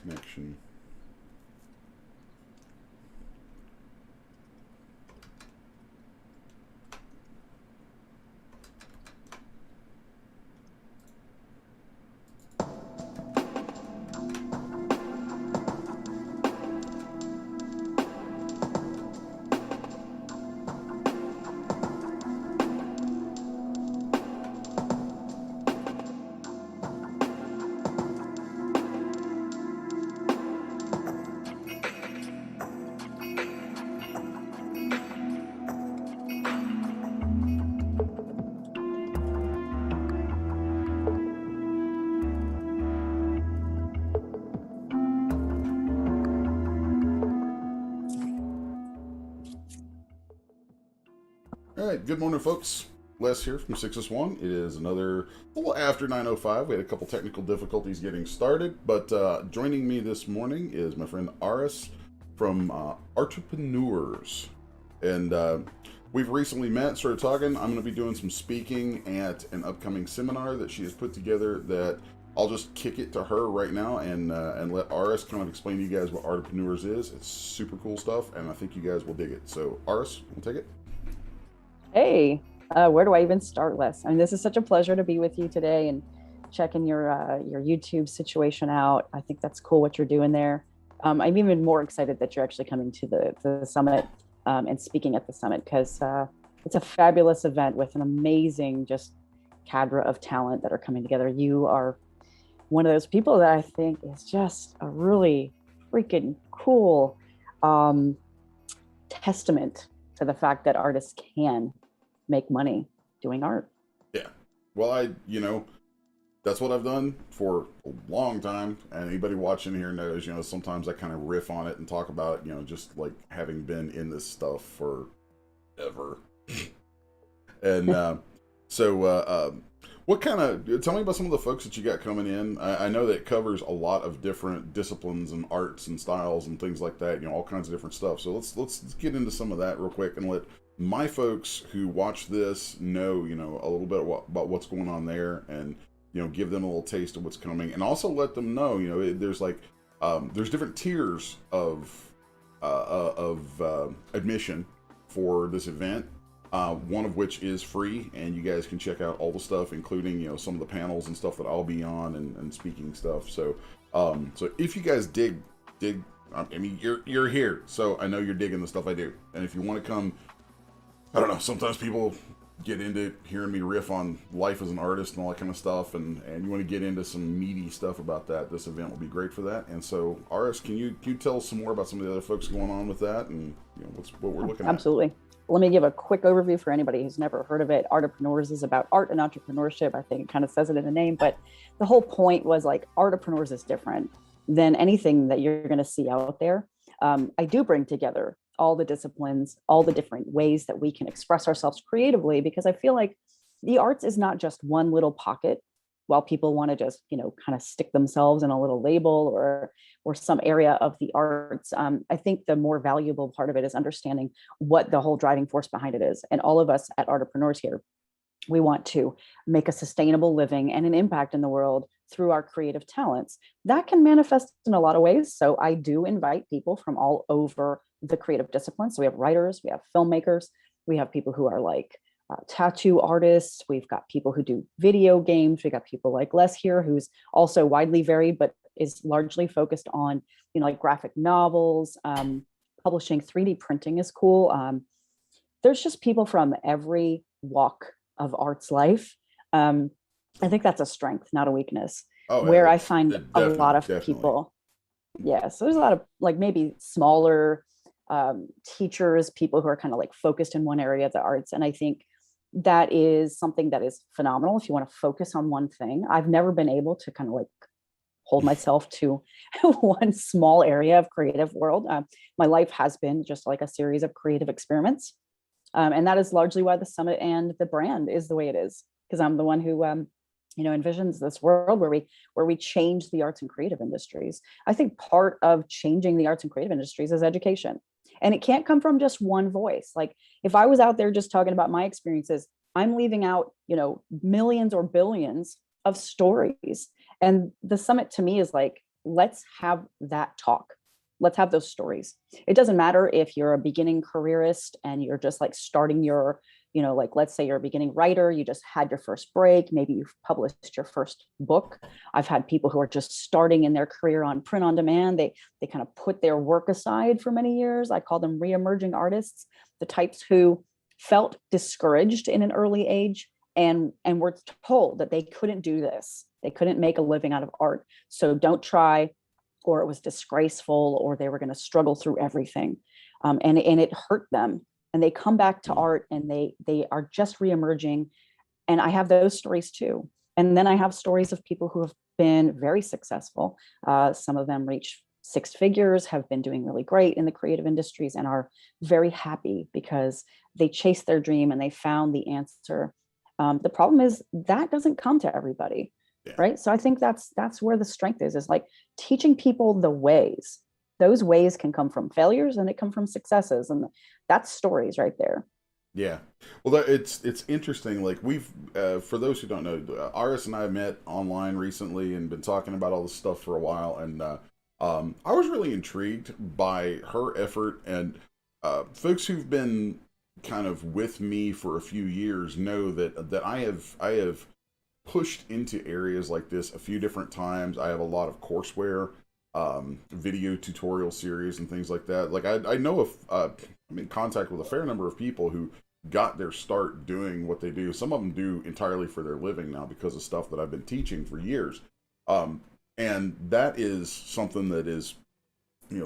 connection. All right, good morning, folks. Les here from 6S1. It is another little after 9:05. We had a couple technical difficulties getting started, but joining me this morning is my friend Aris from Artapeneurs. And we've recently met, started talking. I'm going to be doing some speaking at an upcoming seminar that she has put together that I'll just kick it to her right now and let Aris kind of explain to you guys what Artapeneurs is. It's super cool stuff, and I think you guys will dig it. So, Aris, we'll take it. Hey, where do I even start, Les? I mean, this is such a pleasure to be with you today and checking your YouTube situation out. I think that's cool what you're doing there. I'm even more excited that you're actually coming to the summit and speaking at the summit because it's a fabulous event with an amazing just cadre of talent that are coming together. You are one of those people that I think is just a really freaking cool testament to the fact that artists can make money doing art. Yeah. Well, that's what I've done for a long time. And anybody watching here knows, sometimes I kind of riff on it and talk about it, just like having been in this stuff forever. And tell me about some of the folks that you got coming in. I know that it covers a lot of different disciplines and arts and styles and things like that, all kinds of different stuff. So let's get into some of that real quick and let my folks who watch this know, a little bit about what's going on there and, give them a little taste of what's coming and also let them know, there's there's different tiers of admission for this event. One of which is free, and you guys can check out all the stuff, including some of the panels and stuff that I'll be on and speaking stuff. So, so if you guys dig, I mean, you're here, so I know you're digging the stuff I do. And if you want to come, I don't know. Sometimes people get into hearing me riff on life as an artist and all that kind of stuff, and you want to get into some meaty stuff about that. This event will be great for that. And so, Aris, can you tell us some more about some of the other folks going on with that, and what we're looking at? Absolutely. Let me give a quick overview for anybody who's never heard of it. Artapeneurs is about art and entrepreneurship. I think it kind of says it in the name, but the whole point was like Artapeneurs is different than anything that you're going to see out there. I do bring together all the disciplines, all the different ways that we can express ourselves creatively, because I feel like the arts is not just one little pocket while people want to just, kind of stick themselves in a little label or some area of the arts. I think the more valuable part of it is understanding what the whole driving force behind it is. And all of us at Artapeneurs here, we want to make a sustainable living and an impact in the world through our creative talents. That can manifest in a lot of ways. So I do invite people from all over the creative disciplines. So we have writers, we have filmmakers, we have people who are like tattoo artists, we've got people who do video games, we got people like Les here, who's also widely varied, but is largely focused on, like graphic novels, publishing. 3D printing is cool. There's just people from every walk of art's life. I think that's a strength, not a weakness. Where I find a lot of people, so there's a lot of like maybe smaller teachers, people who are kind of like focused in one area of the arts. And I think that is something that is phenomenal if you want to focus on one thing. I've never been able to kind of like hold myself to one small area of creative world. My life has been just like a series of creative experiments. And that is largely why the summit and the brand is the way it is, because I'm the one who envisions this world where we change the arts and creative industries. I think part of changing the arts and creative industries is education. And it can't come from just one voice. Like if I was out there just talking about my experiences, I'm leaving out, millions or billions of stories. And the summit to me is like let's have that talk. Let's have those stories. It doesn't matter if you're a beginning careerist and you're just like starting your, like let's say you're a beginning writer, you just had your first break, maybe you've published your first book. I've had people who are just starting in their career on print on demand. They kind of put their work aside for many years. I call them re-emerging artists, the types who felt discouraged in an early age and were told that they couldn't do this. They couldn't make a living out of art. So don't try, or it was disgraceful, or they were going to struggle through everything. And it hurt them. And they come back to art and they are just reemerging. And I have those stories too. And then I have stories of people who have been very successful. Some of them reach six figures, have been doing really great in the creative industries, and are very happy because they chased their dream and they found the answer. The problem is that doesn't come to everybody. Yeah. Right. So I think that's where the strength is like teaching people the ways. Those ways can come from failures and it come from successes. And that's stories right there. Yeah. Well, it's interesting. Like we've, for those who don't know, Aris and I met online recently and been talking about all this stuff for a while. And I was really intrigued by her effort, and folks who've been kind of with me for a few years know that I have pushed into areas like this a few different times. I have a lot of courseware, video tutorial series and things like that. Like I know of, I'm in contact with a fair number of people who got their start doing what they do. Some of them do entirely for their living now because of stuff that I've been teaching for years. And that is something that is,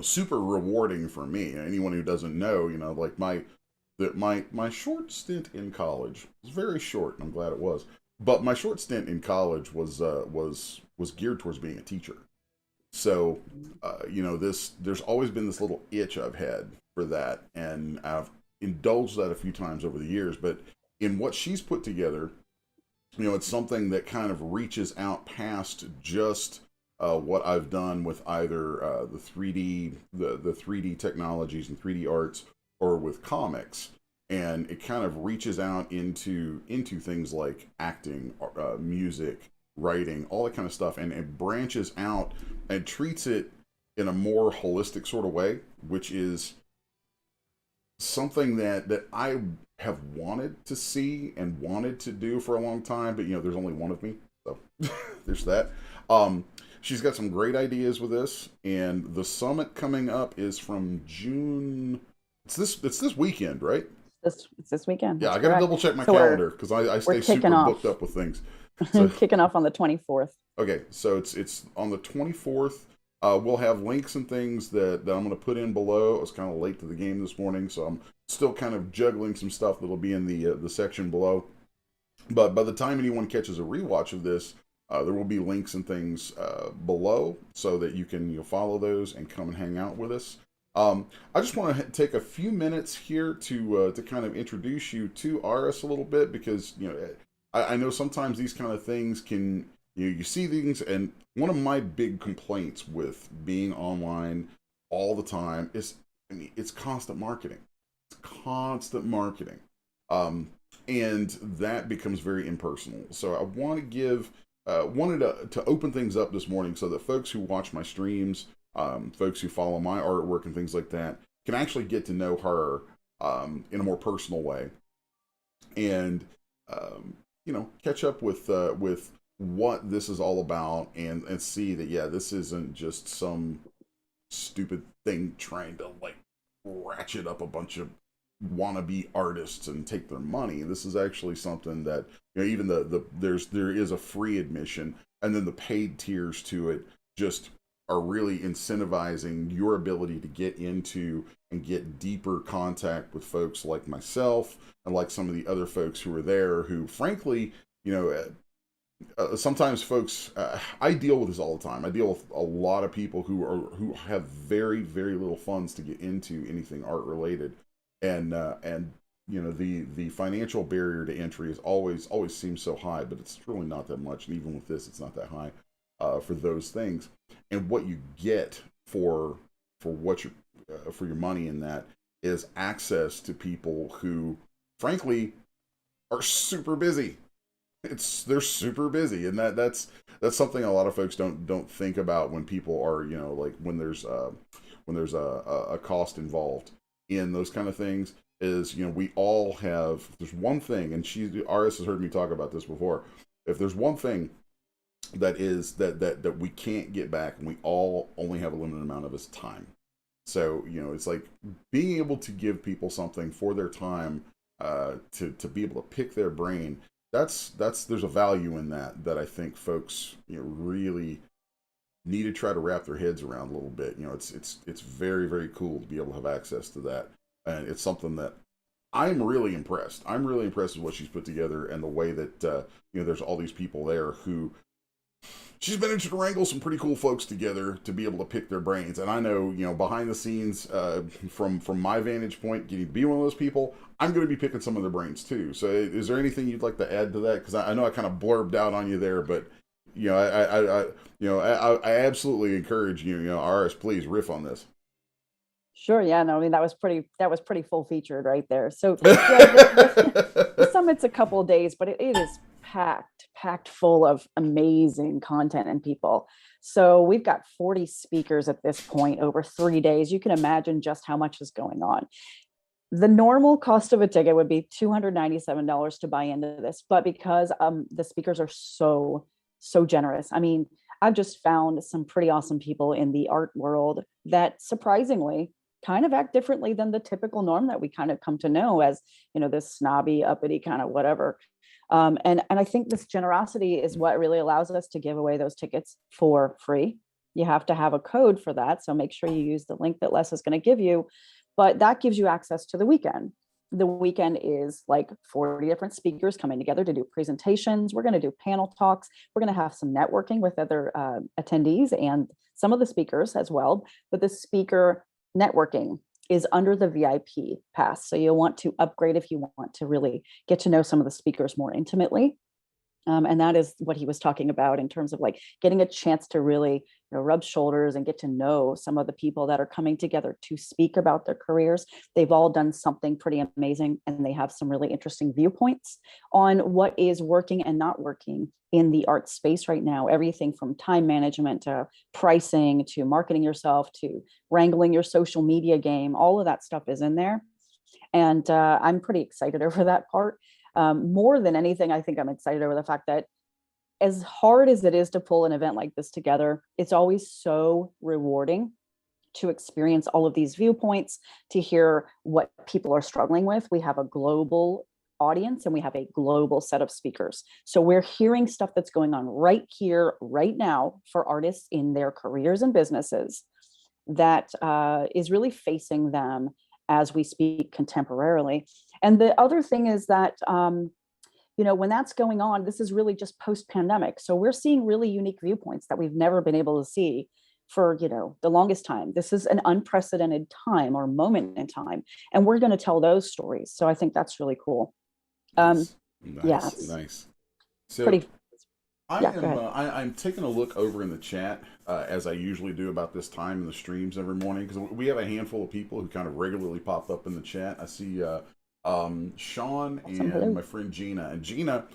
super rewarding for me. Anyone who doesn't know, like my short stint in college was very short, and I'm glad it was. But my short stint in college was geared towards being a teacher. So, there's always been this little itch I've had for that, and I've indulged that a few times over the years. But in what she's put together, it's something that kind of reaches out past just what I've done with either the 3D technologies and 3D arts, or with comics. And it kind of reaches out into things like acting, music, writing, all that kind of stuff, and it branches out and treats it in a more holistic sort of way, which is something that I have wanted to see and wanted to do for a long time. But there's only one of me, so there's that. She's got some great ideas with this, and the summit coming up is from June. It's this weekend, right? It's this weekend. Yeah, I got to double check my calendar because I stay super booked up with things. So, kicking off on the 24th. Okay, so it's on the 24th. We'll have links and things that I'm going to put in below. I was kind of late to the game this morning, so I'm still kind of juggling some stuff that'll be in the section below. But by the time anyone catches a rewatch of this, there will be links and things below so that you can follow those and come and hang out with us. I just want to take a few minutes here to kind of introduce you to Aris a little bit, because I know sometimes these kind of things can you see things, and one of my big complaints with being online all the time is it's constant marketing. It's constant marketing, and that becomes very impersonal. So I want to give wanted to open things up this morning so that folks who watch my streams, folks who follow my artwork and things like that, can actually get to know her in a more personal way, and catch up with what this is all about, and see that this isn't just some stupid thing trying to like ratchet up a bunch of wannabe artists and take their money. This is actually something that even there is a free admission, and then the paid tiers to it just are really incentivizing your ability to get into and get deeper contact with folks like myself and like some of the other folks who are there, who frankly, sometimes folks, I deal with this all the time. I deal with a lot of people who have very, very little funds to get into anything art related, and the financial barrier to entry is always seems so high, but it's really not that much. And even with this, it's not that high for those things. And what you get for what you for your money in that is access to people who, frankly, are super busy. they're super busy, and that's something a lot of folks don't think about when people are, like when there's a cost involved in those kind of things. Is, we all have, if there's one thing, and Aris has heard me talk about this before. If there's one thing that we can't get back, and we all only have a limited amount of, is time. So, it's like being able to give people something for their time, to be able to pick their brain. There's a value in that I think folks, really need to try to wrap their heads around a little bit. It's very, very cool to be able to have access to that, and it's something that I'm really impressed. I'm really impressed with what she's put together, and the way that there's all these people there who she's managed to wrangle some pretty cool folks together to be able to pick their brains. And I know, behind the scenes, from my vantage point, getting to be one of those people, I'm going to be picking some of their brains too. So, is there anything you'd like to add to that? Because I know I kind of blurbed out on you there, but I absolutely encourage you, Aris, please riff on this. Sure. Yeah. No, I mean, that was pretty full featured right there. So yeah, the summit's a couple of days, but it is packed full of amazing content and people. So we've got 40 speakers at this point over 3 days. You can imagine just how much is going on. The normal cost of a ticket would be $297 to buy into this, but because the speakers are so generous. I mean, I've just found some pretty awesome people in the art world that surprisingly kind of act differently than the typical norm that we kind of come to know as, this snobby, uppity kind of whatever. And I think this generosity is what really allows us to give away those tickets for free. You have to have a code for that. So make sure you use the link that Les is going to give you. But that gives you access to the weekend. The weekend is like 40 different speakers coming together to do presentations. We're going to do panel talks. We're going to have some networking with other attendees and some of the speakers as well. But the speaker networking is under the VIP pass. So you'll want to upgrade if you want to really get to know some of the speakers more intimately. And that is what he was talking about in terms of like getting a chance to really rub shoulders and get to know some of the people that are coming together to speak about their careers. They've all done something pretty amazing, and they have some really interesting viewpoints on what is working and not working in the art space right now. Everything from time management to pricing to marketing yourself to wrangling your social media game. All of that stuff is in there. And I'm pretty excited over that part. More than anything, I think I'm excited over the fact that as hard as it is to pull an event like this together, it's always so rewarding to experience all of these viewpoints, to hear what people are struggling with. We have a global audience and we have a global set of speakers. So we're hearing stuff that's going on right here, right now for artists in their careers and businesses that is really facing them as we speak contemporarily. And the other thing is that, when that's going on, this is really just post-pandemic. So we're seeing really unique viewpoints that we've never been able to see for, the longest time. This is an unprecedented time or moment in time. And we're going to tell those stories. So I think that's really cool. Nice. Yeah. Nice. So pretty. I'm taking a look over in the chat, as I usually do about this time in the streams every morning, because we have a handful of people who kind of regularly pop up in the chat. I see Sean and my friend Gina. And Gina,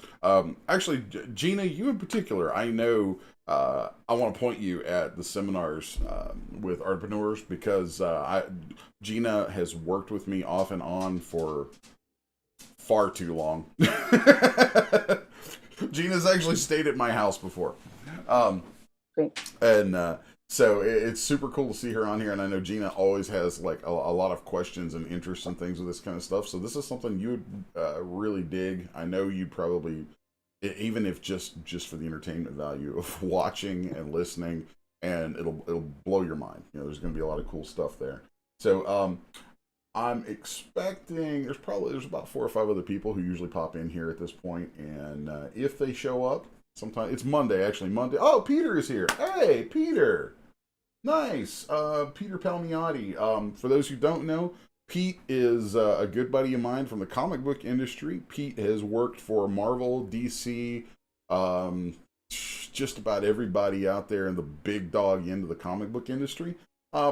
actually, Gina, you in particular, I know I want to point you at the seminars with Artapeneurs, because Gina has worked with me off and on for far too long. Gina's actually stayed at my house before. And so it's super cool to see her on here. And I know Gina always has like a lot of questions and interests and things with this kind of stuff. So this is something you would really dig. I know you'd probably, even if just for the entertainment value of watching and listening, and it'll blow your mind. There's going to be a lot of cool stuff there. So I'm expecting there's about 4 or 5 other people who usually pop in here at this point, and if they show up, sometime it's Monday. Oh, Peter is here. Hey, Peter, nice. Peter Palmiotti. For those who don't know, Pete is a good buddy of mine from the comic book industry. Pete has worked for Marvel, DC, just about everybody out there in the big dog end of the comic book industry.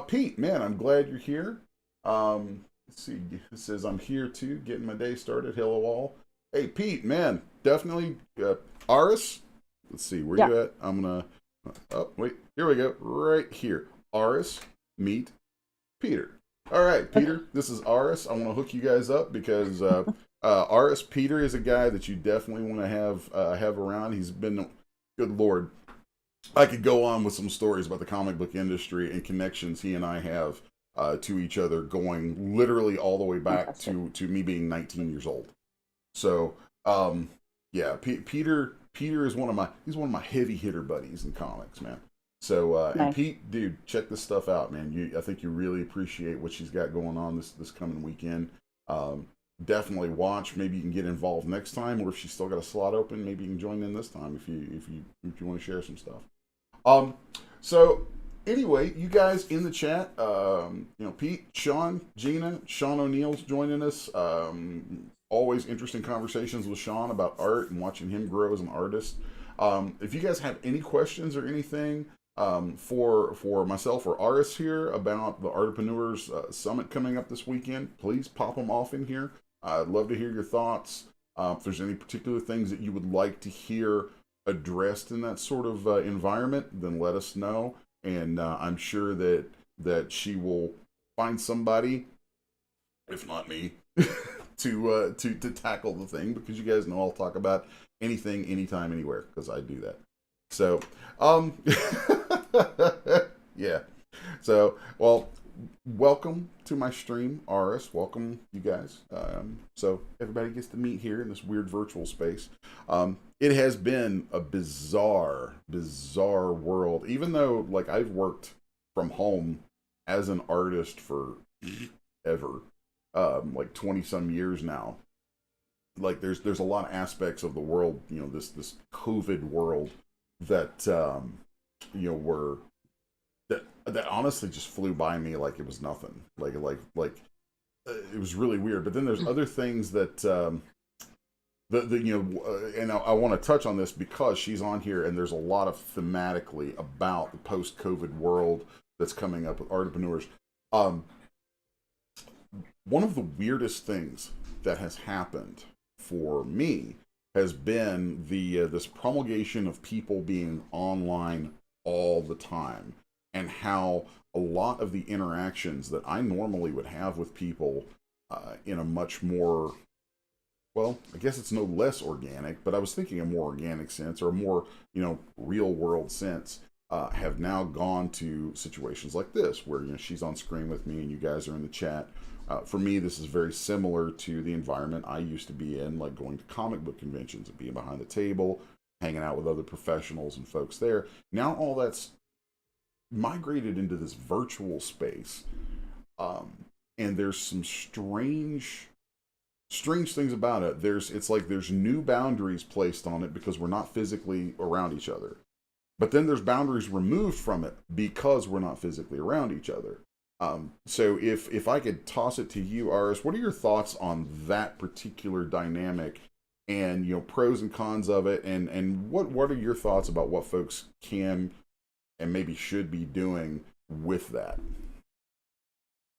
Pete, man, I'm glad you're here. Let's see, it says I'm here too, getting my day started. Hello all. Hey Pete, man, definitely. Aris, let's see, where Yeah. you at? I'm gonna. Oh, wait, here we go. Right here. Aris, meet Peter. All right, Peter, this is Aris. I want to hook you guys up because Aris, Peter is a guy that you definitely want to have around. He's been, good Lord, I could go on with some stories about the comic book industry and connections he and I have to each other, going literally all the way back to me being 19 years old. So, yeah, Peter is one of my heavy hitter buddies in comics, man. So, and Nice. Pete, dude, check this stuff out, man. I think you really appreciate what she's got going on this coming weekend. Definitely watch. Maybe you can get involved next time, or if she's still got a slot open, maybe you can join in this time if you want to share some stuff. So anyway, you guys in the chat, Pete, Sean, Gina, Sean O'Neill's joining us. Always interesting conversations with Sean about art and watching him grow as an artist. If you guys have any questions or anything for myself or Aris here about the Artapeneurs Summit coming up this weekend, please pop them off in here. I'd love to hear your thoughts. If there's any particular things that you would like to hear addressed in that sort of environment, then let us know. And I'm sure that she will find somebody, if not me, to tackle the thing, because you guys know I'll talk about anything, anytime, anywhere, because I do that. So, yeah. So, well, welcome to my stream, Aris. Welcome, you guys. So everybody gets to meet here in this weird virtual space. It has been a bizarre world. Even though, like, I've worked from home as an artist for ever, like 20 some years now. Like, there's a lot of aspects of the world, this COVID world that were that honestly just flew by me like it was nothing. Like it was really weird. But then there's other things that and I want to touch on this because she's on here, and there's a lot of thematically about the post-COVID world that's coming up with Artapeneurs. One of the weirdest things that has happened for me has been this promulgation of people being online all the time, and how a lot of the interactions that I normally would have with people in a much more, well, I guess it's no less organic, but I was thinking a more organic sense, or a more, real world sense, have now gone to situations like this, where, she's on screen with me and you guys are in the chat. For me, this is very similar to the environment I used to be in, like going to comic book conventions and being behind the table, hanging out with other professionals and folks there. Now all that's migrated into this virtual space, and there's some strange things about it. It's like there's new boundaries placed on it because we're not physically around each other, but then there's boundaries removed from it because we're not physically around each other. So if I could toss it to you, Aris, what are your thoughts on that particular dynamic, and pros and cons of it, and what are your thoughts about what folks can and maybe should be doing with that?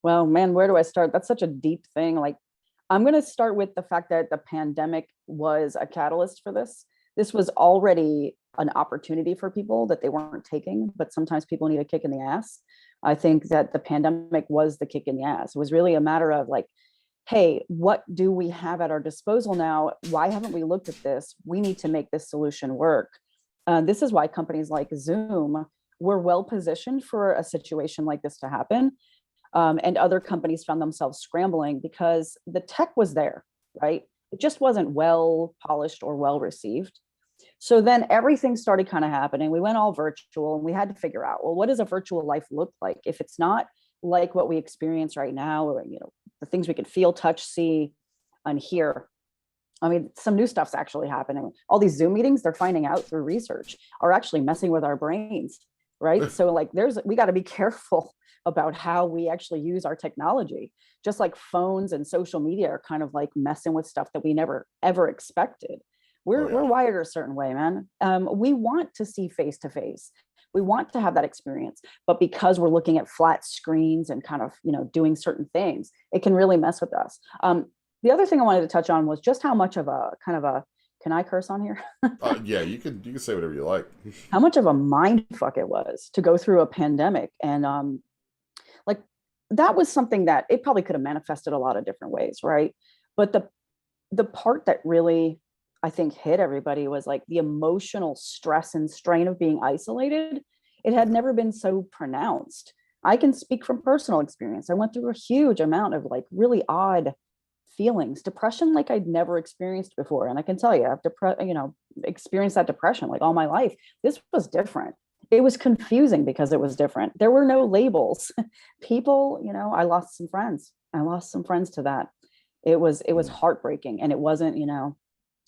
Well, man, where do I start? That's such a deep thing. Like, I'm going to start with the fact that the pandemic was a catalyst for this. This was already an opportunity for people that they weren't taking, but sometimes people need a kick in the ass. I think that the pandemic was the kick in the ass. It was really a matter of like, hey, what do we have at our disposal now? Why haven't we looked at this? We need to make this solution work. This is why companies like Zoom were well positioned for a situation like this to happen. And other companies found themselves scrambling because the tech was there, right? It just wasn't well polished or well received. So then everything started kind of happening. We went all virtual, and we had to figure out, well, what does a virtual life look like if it's not like what we experience right now, or the things we can feel, touch, see, and hear. I mean, some new stuff's actually happening. All these Zoom meetings, they're finding out through research, are actually messing with our brains, right? So like we got to be careful about how we actually use our technology. Just like phones and social media are kind of like messing with stuff that we never ever expected. We're wired a certain way, man. We want to see face to face. We want to have that experience, but because we're looking at flat screens and kind of doing certain things, it can really mess with us. The other thing I wanted to touch on was just how much of a kind of a Can I curse on here? Yeah, you can say whatever you like. How much of a mind fuck it was to go through a pandemic. And like that was something that it probably could have manifested a lot of different ways, right? But the part that really I think hit everybody was like the emotional stress and strain of being isolated. It had never been so pronounced. I can speak from personal experience. I went through a huge amount of like really odd feelings, depression like I'd never experienced before. And I can tell you, I've experienced that depression like all my life. This was different. It was confusing because it was different. There were no labels. People, I lost some friends. I lost some friends to that. It was heartbreaking, and it wasn't,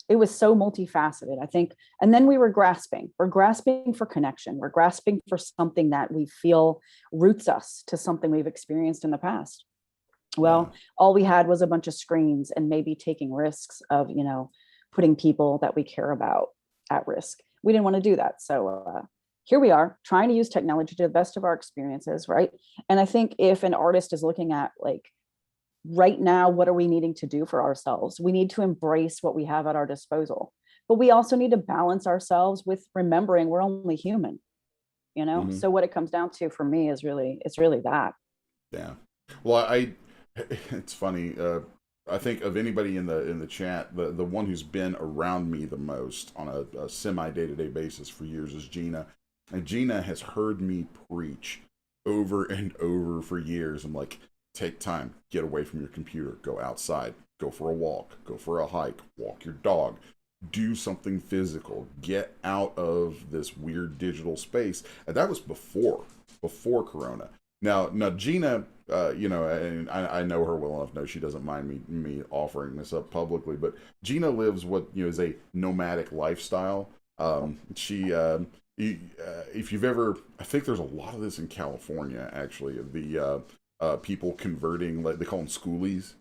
it was so multifaceted, I think. And then we're grasping for connection. We're grasping for something that we feel roots us to something we've experienced in the past. Well, all we had was a bunch of screens and maybe taking risks of, putting people that we care about at risk. We didn't want to do that. So here we are trying to use technology to the best of our experiences, right? And I think if an artist is looking at like, right now, what are we needing to do for ourselves? We need to embrace what we have at our disposal, but we also need to balance ourselves with remembering we're only human, So what it comes down to for me is it's really that. Yeah. Well, it's funny. I think of anybody in the chat, the one who's been around me the most on a semi day-to-day basis for years is Gina. And Gina has heard me preach over and over for years. I'm like, take time, get away from your computer, go outside, go for a walk, go for a hike, walk your dog, do something physical, get out of this weird digital space. And that was before Corona. Now Gina, and I know her well enough to know she doesn't mind me offering this up publicly, but Gina lives what is a nomadic lifestyle. If you've ever, I think there's a lot of this in California actually, of the people converting, like they call them schoolies.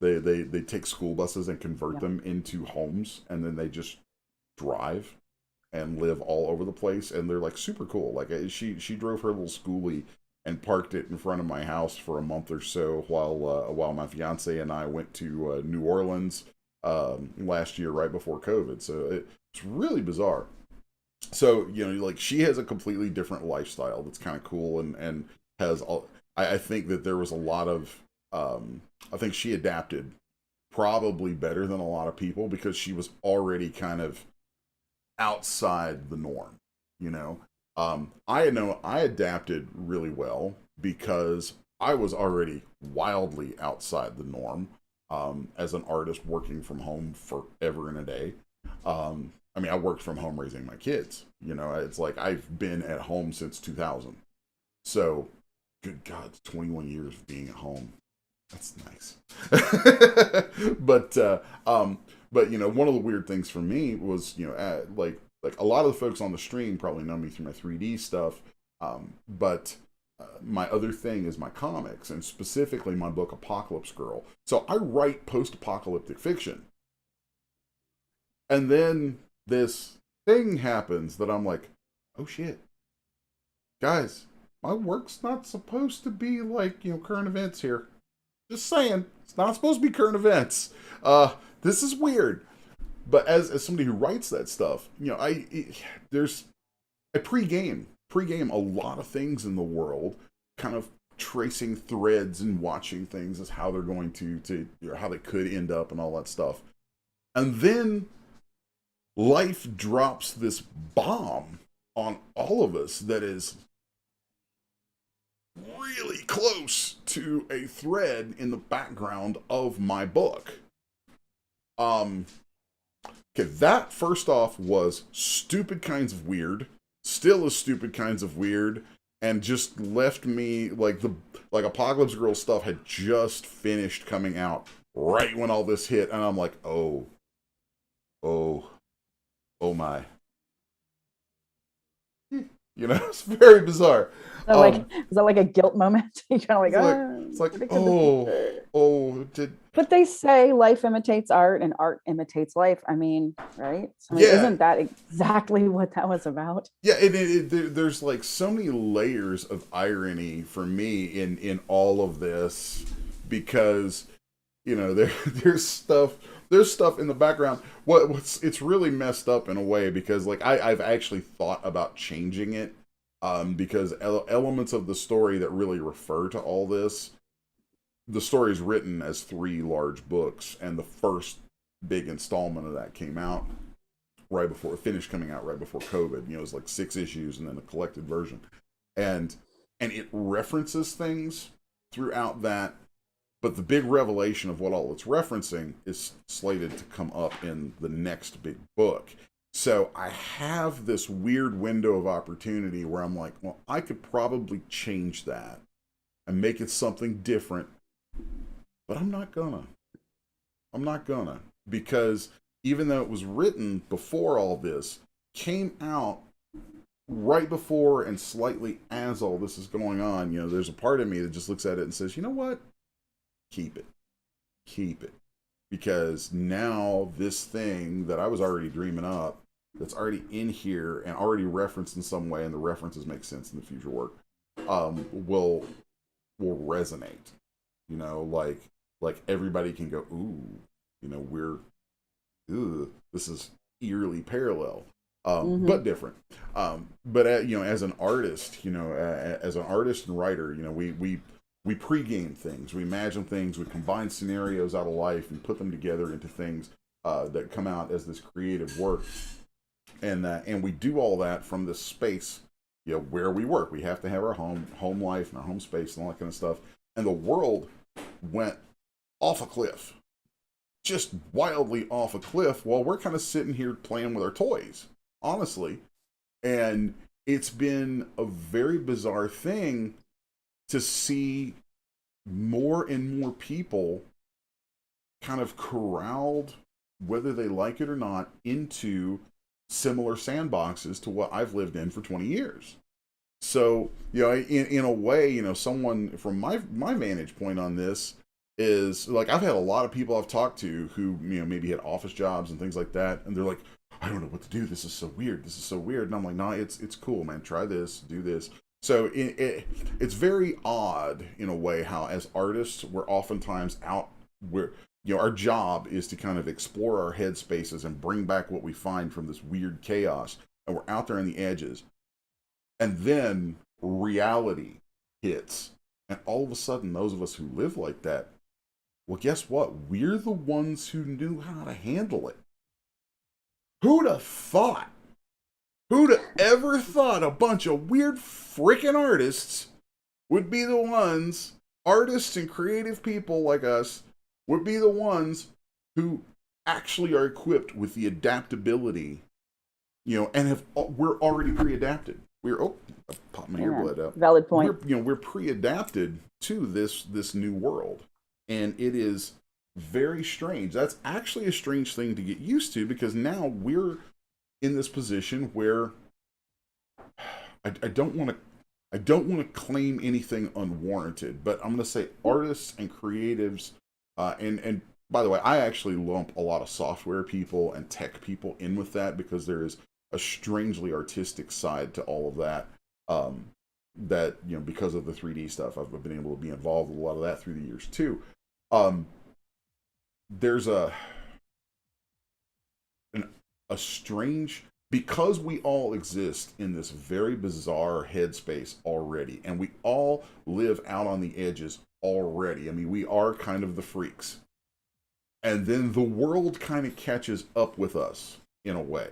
They take school buses and convert them into homes, and then they just drive and live all over the place, and they're like super cool. Like she drove her little schoolie and parked it in front of my house for a month or so while my fiance and I went to New Orleans last year right before COVID. So it's really bizarre. So like she has a completely different lifestyle that's kind of cool, and has all. I think that there was a lot of, I think she adapted probably better than a lot of people because she was already kind of outside the norm, I adapted really well because I was already wildly outside the norm as an artist working from home forever and a day. I worked from home raising my kids, it's like I've been at home since 2000. So good God, 21 years of being at home. That's nice. But one of the weird things for me was, like a lot of the folks on the stream probably know me through my 3D stuff. But my other thing is my comics, and specifically my book Apocalypse Girl. So I write post-apocalyptic fiction. And then this thing happens that I'm like, oh shit. Guys, my work's not supposed to be like, current events here. Just saying, it's not supposed to be current events. This is weird. But as somebody who writes that stuff, I pregame a lot of things in the world, kind of tracing threads and watching things as how they're going to how they could end up and all that stuff. And then life drops this bomb on all of us that is really close to a thread in the background of my book. Okay, that first off was stupid kinds of weird, still is stupid kinds of weird, and just left me like Apocalypse Girl stuff had just finished coming out right when all this hit, and I'm like, oh my. It's very bizarre. Is that like a guilt moment? You're kind of like, But they say life imitates art and art imitates life. Right? Isn't that exactly what that was about? Yeah, there's like so many layers of irony for me in all of this because there's stuff there's stuff in the background. It's really messed up in a way because like I've actually thought about changing it, because elements of the story that really refer to all this, the story is written as 3 large books, and the first big installment of that came out right before, finished coming out right before COVID. You know, it was like 6 issues and then a collected version, and it references things throughout that. But the big revelation of what all it's referencing is slated to come up in the next big book. So I have this weird window of opportunity where I'm like, well, I could probably change that and make it something different, but I'm not gonna. I'm not gonna. Because even though it was written before all this, came out right before and slightly as all this is going on, you know, there's a part of me that just looks at it and says, you know what? Keep it. Keep it. Because now this thing that I was already dreaming up, that's already in here and already referenced in some way, and the references make sense in the future work, will resonate. You know, like everybody can go, ooh, you know, this is eerily parallel, but different. But you know, as an artist, you know, as an artist and writer, you know, we pregame things, we imagine things, we combine scenarios out of life and put them together into things that come out as this creative work, and we do all that from this space, you know, where we work. We have to have our home life and our home space and all that kind of stuff. And the world went off a cliff, just wildly off a cliff, while we're kind of sitting here playing with our toys, honestly. And it's been a very bizarre thing to see more and more people kind of corralled, whether they like it or not, into similar sandboxes to what I've lived in for 20 years. So, you know, in a way, you know, someone from my vantage point on this is like, I've had a lot of people I've talked to who, you know, maybe had office jobs and things like that, and they're like, I don't know what to do. This is so weird. This is so weird. And I'm like, nah, it's cool, man. Try this, do this. So it's very odd in a way how, as artists, we're oftentimes out where, you know, our job is to kind of explore our head spaces and bring back what we find from this weird chaos, and we're out there on the edges, and then reality hits, and all of a sudden, those of us who live like that, well, guess what? We're the ones who knew how to handle it. Who'd have thought? Who'd have ever thought a bunch of weird freaking artists would be the ones, artists and creative people like us, would be the ones who actually are equipped with the adaptability, you know, and we're already pre-adapted. I popped my earbud out. Valid point. We're pre-adapted to this new world, and it is very strange. That's actually a strange thing to get used to, because now we're in this position where I don't want to claim anything unwarranted, but I'm going to say artists and creatives, and by the way, I actually lump a lot of software people and tech people in with that, because there is a strangely artistic side to all of that. That, you know, because of the 3D stuff, I've been able to be involved with a lot of that through the years too. There's a strange, because we all exist in this very bizarre headspace already, and we all live out on the edges already. I mean, we are kind of the freaks. And then the world kind of catches up with us in a way.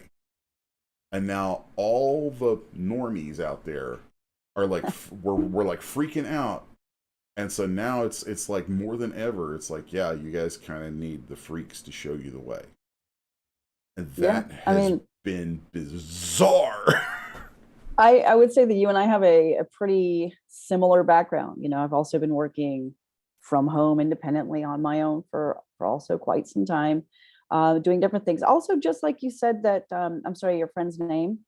And now all the normies out there are like, we're like freaking out. And so now it's like more than ever, it's like, yeah, you guys kind of need the freaks to show you the way. And that has been bizarre. I would say that you and I have a pretty similar background. You know, I've also been working from home independently on my own for also quite some time, doing different things. Also, just like you said that, I'm sorry, your friend's name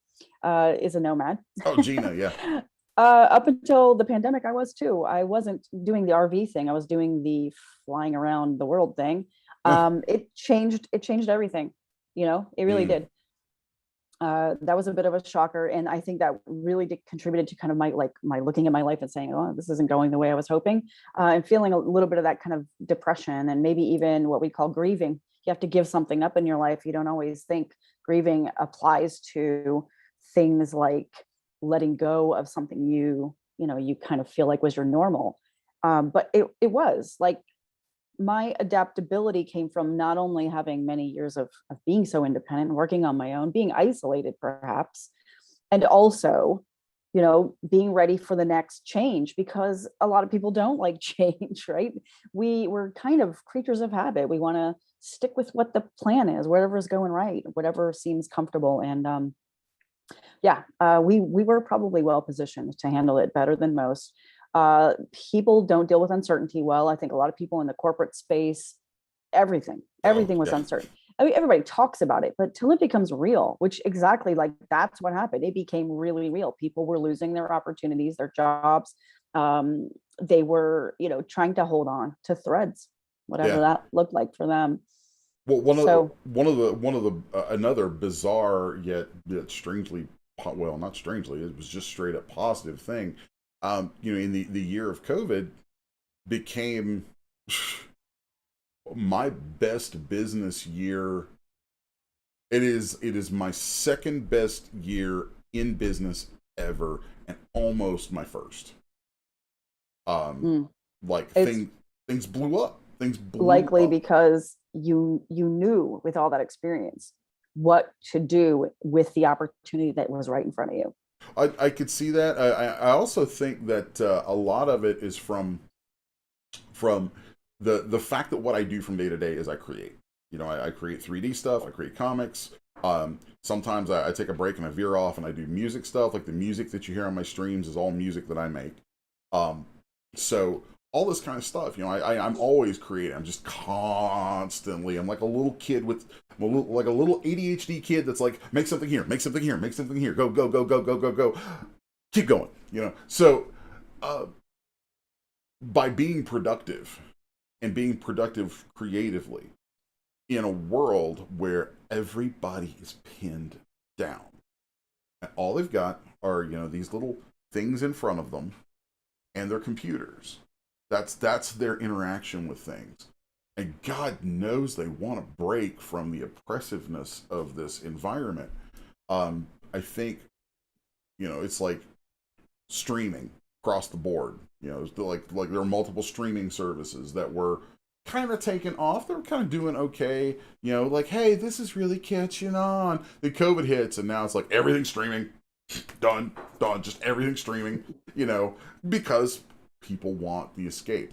is a nomad. Oh, Gina, yeah. Up until the pandemic, I was too. I wasn't doing the RV thing. I was doing the flying around the world thing. It changed everything. You know, it really did. That was a bit of a shocker, and I think that really contributed to kind of my looking at my life and saying, oh, this isn't going the way I was hoping, and feeling a little bit of that kind of depression, and maybe even what we call grieving, you have to give something up in your life, you don't always think grieving applies to things like letting go of something you kind of feel like was your normal. But it was like my adaptability came from not only having many years of being so independent and working on my own, being isolated perhaps, and also, being ready for the next change, because a lot of people don't like change, right? We're kind of creatures of habit. We want to stick with what the plan is, whatever is going right, whatever seems comfortable. And yeah, we were probably well positioned to handle it better than most. People don't deal with uncertainty well. I think a lot of people in the corporate space, Oh, everything was yeah. uncertain. I mean, everybody talks about it, but till it becomes real, which exactly, like, that's what happened. It became really real. People were losing their opportunities, their jobs. Um, they were, trying to hold on to threads, Yeah. whatever that looked like for them. Well, So, one of the another bizarre yet strangely, well, not strangely, it was just straight up positive thing. In the year of COVID became my best business year. It is my second best year in business ever, and almost my first. Um, mm, like it's things blew up. Things blew likely up. because you knew with all that experience what to do with the opportunity that was right in front of you. I could see that. I also think that a lot of it is from the fact that what I do from day to day is I create. I create 3D stuff. I create comics. Sometimes I take a break and I veer off and I do music stuff. Like the music that you hear on my streams is all music that I make. Um, so all this kind of stuff, I'm always creating. I'm just constantly. I'm like a little kid like a little ADHD kid that's like, make something here, make something here, make something here, go, go, go, go, go, go, go, keep going. So uh, by being productive and being productive creatively in a world where everybody is pinned down, and all they've got are these little things in front of them and their computers. That's their interaction with things. And God knows they want to break from the oppressiveness of this environment. I think, it's like streaming across the board. It's like there are multiple streaming services that were kind of taken off. They're kind of doing okay. Like, hey, this is really catching on. The COVID hits, and now it's like everything's streaming. Done, just everything streaming. Because people want the escape.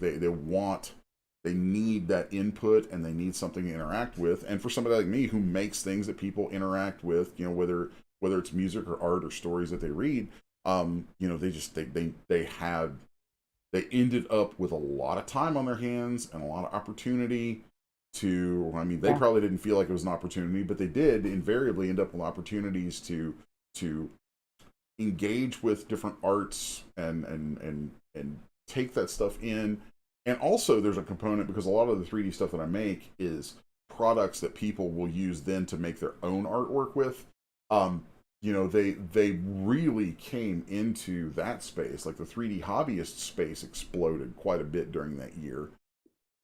They need that input, and they need something to interact with. And for somebody like me who makes things that people interact with, whether it's music or art or stories that they read, they ended up with a lot of time on their hands and a lot of opportunity they Yeah. probably didn't feel like it was an opportunity, but they did invariably end up with opportunities to engage with different arts and take that stuff in. And also there's a component, because a lot of the 3D stuff that I make is products that people will use then to make their own artwork with. They really came into that space. Like the 3D hobbyist space exploded quite a bit during that year.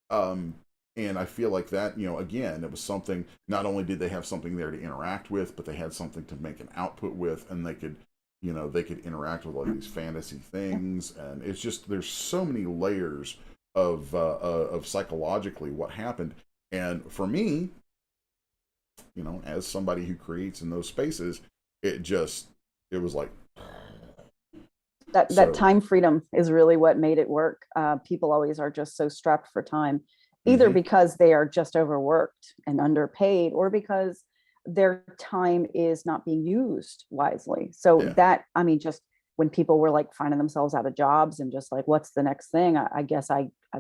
And I feel like that, again, it was something. Not only did they have something there to interact with, but they had something to make an output with, and they could interact with all these fantasy things. And it's just, there's so many layers of psychologically what happened. And for me, as somebody who creates in those spaces, it was like, That so. time freedom is really what made it work. People always are just so strapped for time, either Hmm. because they are just overworked and underpaid, or because their time is not being used wisely. So Yeah. that, I mean, just when people were like finding themselves out of jobs and just like, what's the next thing? I guess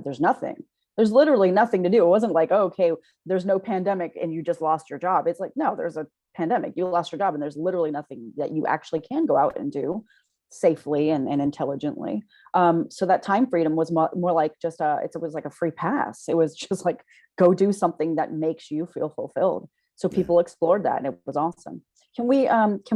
there's nothing. There's literally nothing to do. It wasn't like, oh, okay, there's no pandemic and you just lost your job. It's like, no, there's a pandemic. You lost your job, and there's literally nothing that you actually can go out and do safely and intelligently. So that time freedom was more like just it was like a free pass. It was just like, go do something that makes you feel fulfilled. So Yeah. people explored that, and it was awesome. Can we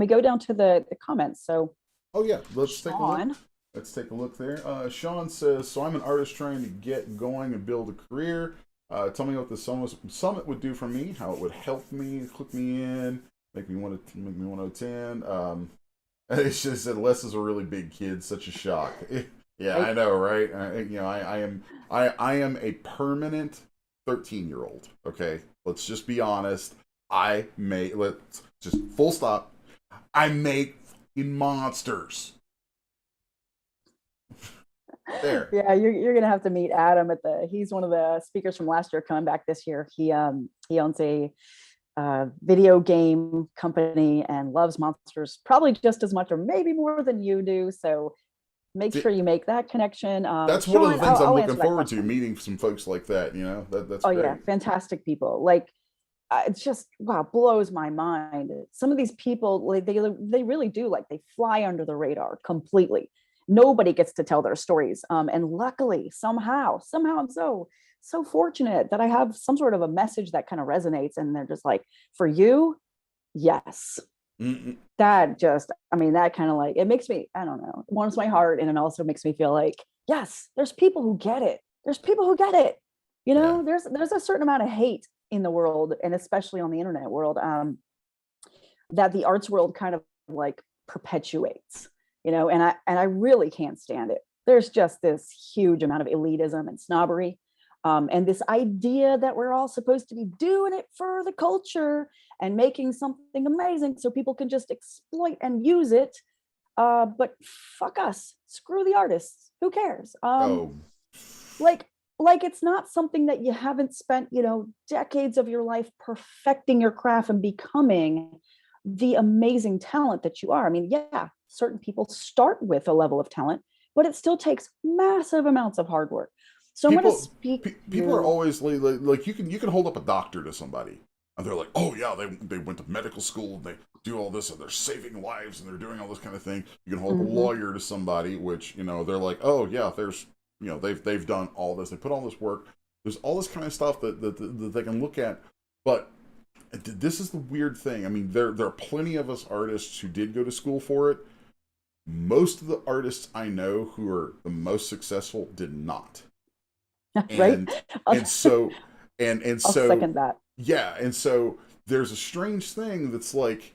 go down to the comments? So Oh yeah, let's take a look. Sean, Let's take a look there. Sean says, "So I'm an artist trying to get going and build a career. Tell me what the summit would do for me, how it would help me, hook me in, make me want to attend. It's just that Les is a really big kid, such a shock. Yeah, I know, right? I am a permanent 13-year-old. Okay, let's just be honest. Let's just full stop. I make fucking monsters. There. Yeah, you're gonna have to meet Adam at the. He's one of the speakers from last year coming back this year. He owns a video game company and loves monsters probably just as much or maybe more than you do. So make sure you make that connection. That's Sean, one of the things I'm looking answer that forward to, question. meeting some folks like that. You know, that's Oh great. yeah, fantastic people. Like it's just wow, blows my mind. Some of these people, like they really do, like they fly under the radar completely. Nobody gets to tell their stories. And luckily, somehow I'm so fortunate that I have some sort of a message that kind of resonates, and they're just like, for you, yes. Mm-mm. That just, I mean, that kind of like, it makes me, I don't know, it warms my heart, and it also makes me feel like, yes, there's people who get it. There's people who get it. You know, Yeah. there's a certain amount of hate in the world, and especially on the internet world, that the arts world kind of like perpetuates, you know, and I really can't stand it. There's just this huge amount of elitism and snobbery, and this idea that we're all supposed to be doing it for the culture and making something amazing so people can just exploit and use it. But fuck us, screw the artists. Who cares? Oh. Like like it's not something that you haven't spent, you know, decades of your life perfecting your craft and becoming the amazing talent that you are. I mean, yeah, certain people start with a level of talent, but it still takes massive amounts of hard work. So I'm going to People speak people are to, always like you can hold up a doctor to somebody and they're like, oh yeah, they went to medical school and they do all this and they're saving lives and they're doing all this kind of thing. You can hold up a Mhm. lawyer to somebody, which, you know, they're like, oh yeah, there's, you know, they've done all this, they put all this work, there's all this kind of stuff that they can look at. But this is the weird thing. I mean, there are plenty of us artists who did go to school for it. Most of the artists I know who are the most successful did not. right? and I'll, and so and I'll so second that. yeah, and so there's a strange thing that's like,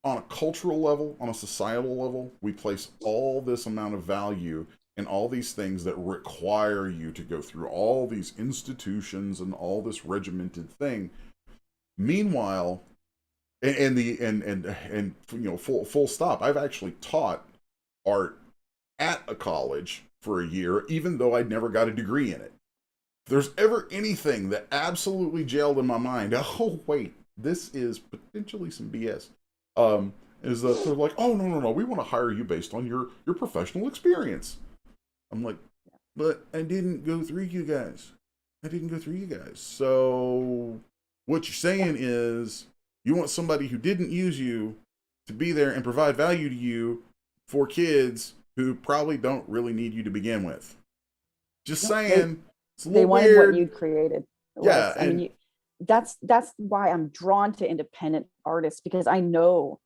on a cultural level, on a societal level, we place all this amount of value in all these things that require you to go through all these institutions and all this regimented thing. Meanwhile, and you know, full stop, I've actually taught art at a college for a year, even though I'd never got a degree in it. If there's ever anything that absolutely jailed in my mind, oh wait, this is potentially some BS. Is that they're like, oh no, we want to hire you based on your professional experience. I'm like, but I didn't go through you guys. I didn't go through you guys. So what you're saying is you want somebody who didn't use you to be there and provide value to you for kids who probably don't really need you to begin with. Just Yep, saying, it's a they little wanted what weird. you'd created. Yeah, Les. I mean, and that's why I'm drawn to independent artists, because I know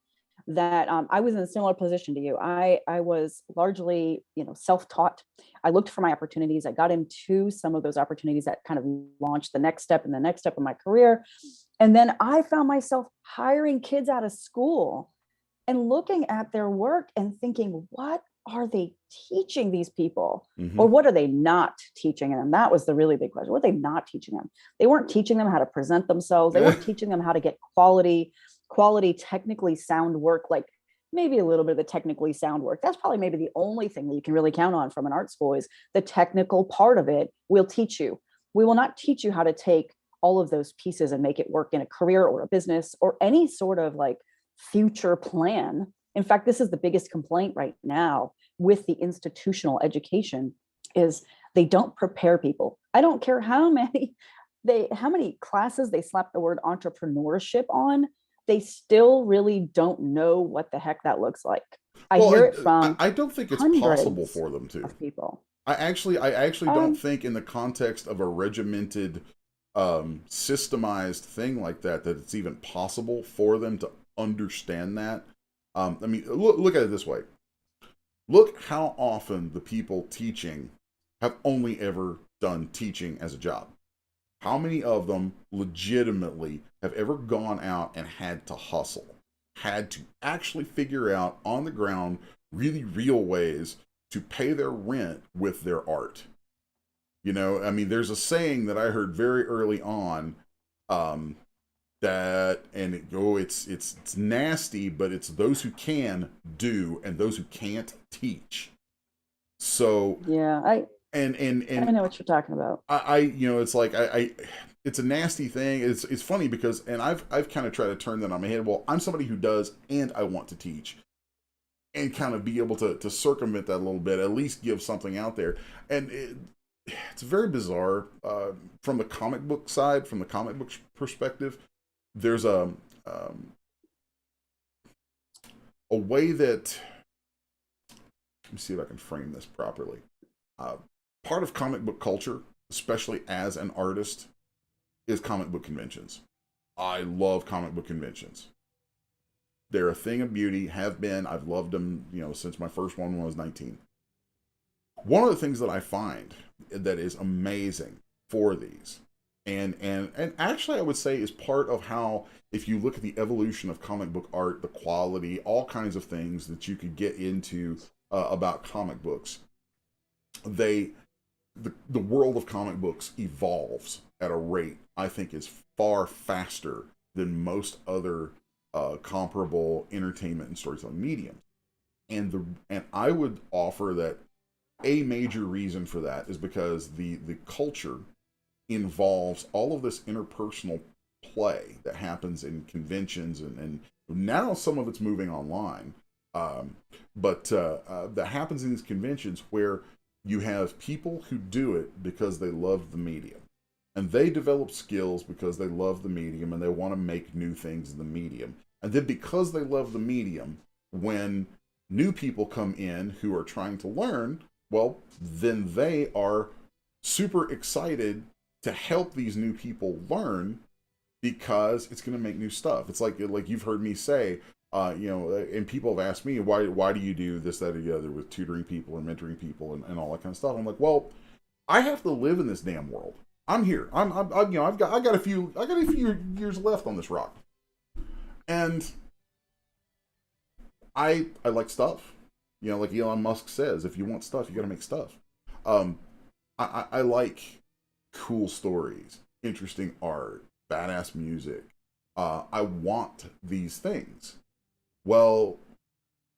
that I was in a similar position to you. I was largely, you know, self-taught. I looked for my opportunities. I got into some of those opportunities that kind of launched the next step and the next step of my career. And then I found myself hiring kids out of school and looking at their work and thinking, what are they teaching these people? mm-hmm. Or what are they not teaching them? That was the really big question. What are they not teaching them? They weren't teaching them how to present themselves. They weren't teaching them how to get quality, technically sound work, like maybe a little bit of the technically sound work. That's probably maybe the only thing that you can really count on from an art school is the technical part of it. We'll teach you. We will not teach you how to take all of those pieces and make it work in a career or a business or any sort of like future plan. In fact, this is the biggest complaint right now with the institutional education is they don't prepare people. I don't care how many classes they slap the word entrepreneurship on, they still really don't know what the heck that looks like. I Well, hear it from I don't think it's possible hundreds for them to. of people. I actually don't Um, think, in the context of a regimented, systemized thing like that, that it's even possible for them to understand that. I mean, look at it this way. Look how often the people teaching have only ever done teaching as a job. How many of them legitimately have ever gone out and had to hustle, had to actually figure out on the ground really real ways to pay their rent with their art? You know, I mean, there's a saying that I heard very early on, um, that, and it's nasty, but it's those who can do and those who can't teach. So, Yeah, I and I know what you're talking about. you know, it's like it's a nasty thing. It's funny because, and I've kind of tried to turn that on my head. Well, I'm somebody who does, and I want to teach, and kind of be able to circumvent that a little bit, at least give something out there. And it's very bizarre from the comic book side, from the comic book perspective. There's a way that, let me see if I can frame this properly. Uh, Part of comic book culture, especially as an artist, is comic book conventions. I love comic book conventions. They're a thing of beauty, have been. I've loved them, you know, since my first one when I was 19. One of the things that I find that is amazing for these, and actually I would say is part of how, if you look at the evolution of comic book art, the quality, all kinds of things that you could get into about comic books, they the world of comic books evolves at a rate I think is far faster than most other comparable entertainment and storytelling mediums. And I would offer that a major reason for that is because the culture involves all of this interpersonal play that happens in conventions, and now some of it's moving online, but that happens in these conventions where you have people who do it because they love the medium, and they develop skills because they love the medium and they want to make new things in the medium. And then because they love the medium, when new people come in who are trying to learn, well, then they are super excited to help these new people learn because it's going to make new stuff. It's like you've heard me say, you know, and people have asked me, why do you do this, that, or the other with tutoring people and mentoring people and all that kind of stuff? I'm like, well, I have to live in this damn world. I'm here. I'm you know, I got a few years left on this rock, and I like stuff. You know, like Elon Musk says, if you want stuff, you got to make stuff. Um, I like cool stories, interesting art, badass music. I want these things. Well,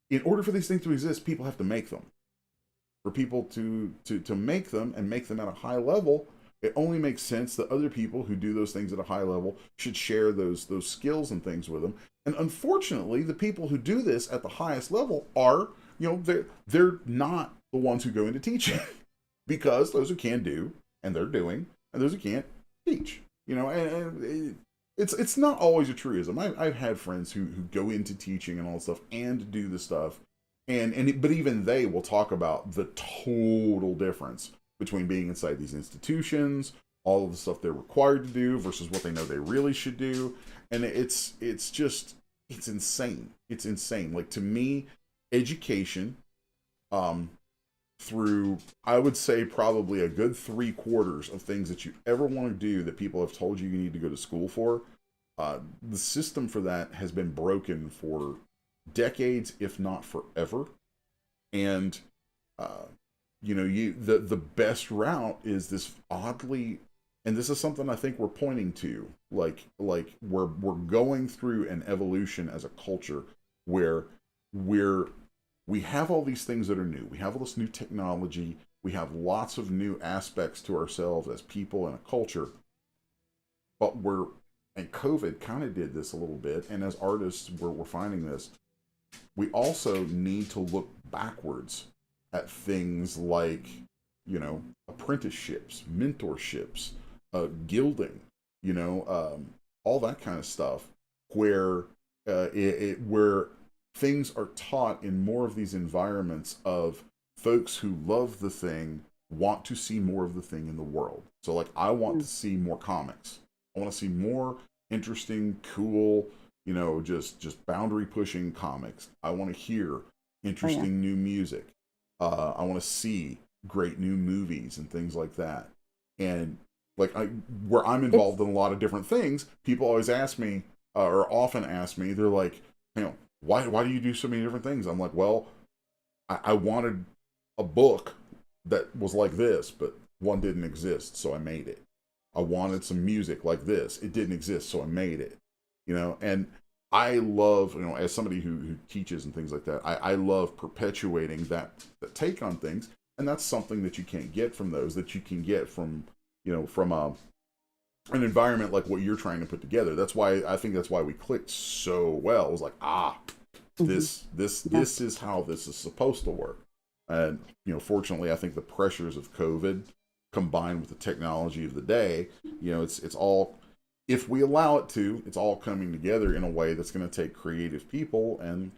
in order for these things to exist, people have to make them. For people to make them and make them at a high level, it only makes sense that other people who do those things at a high level should share those skills and things with them. And unfortunately, the people who do this at the highest level are, you know, they're not the ones who go into teaching because those who can do and they're doing, and those who can't teach. You know, and it's not always a truism. I've had friends who go into teaching and all that stuff and do the stuff, but even they will talk about the total difference between being inside these institutions, all of the stuff they're required to do versus what they know they really should do, and it's insane. It's insane. Like, to me, education, through, I would say, probably a good 3/4 of things that you ever want to do that people have told you you need to go to school for, the system for that has been broken for decades, if not forever. And you know, the best route is this oddly, and this is something I think we're pointing to, like we're going through an evolution as a culture where we have all these things that are new. We have all this new technology. We have lots of new aspects to ourselves as people and a culture. But and COVID kind of did this a little bit, and as artists, we're finding this. We also need to look backwards at things like, you know, apprenticeships, mentorships, gilding, you know, all that kind of stuff, where where things are taught in more of these environments of folks who love the thing, want to see more of the thing in the world. So, like, I want to see more comics. I want to see more interesting, cool, you know, just boundary pushing comics. I want to hear interesting new music. I want to see great new movies and things like that. And like where I'm It's involved in a lot of different things, people always ask me, or often ask me, they're like, why do you do so many different things? I'm like, well, I wanted a book that was like this, but one didn't exist, so I made it. I wanted some music like this. It didn't exist, so I made it. And I love, as somebody who teaches and things like that, I love perpetuating that take on things. And that's something that you can't get from those, that you can get from, from an environment like what you're trying to put together. I think that's why we clicked so well. It was like, mhm. this is how this is supposed to work. And, fortunately, I think the pressures of COVID combined with the technology of the day, it's all, if we allow it to, it's all coming together in a way that's going to take creative people. And,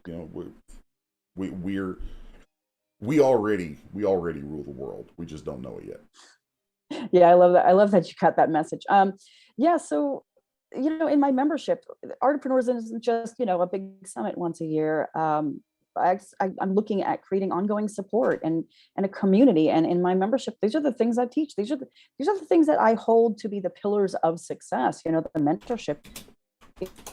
we already rule the world. We just don't know it yet. Yeah, I love that. I love that you got that message. Yeah, so in my membership, Artpreneurs isn't just a big summit once a year. I'm looking at creating ongoing support and a community. And in my membership, these are the things I teach. These are the things that I hold to be the pillars of success. The mentorship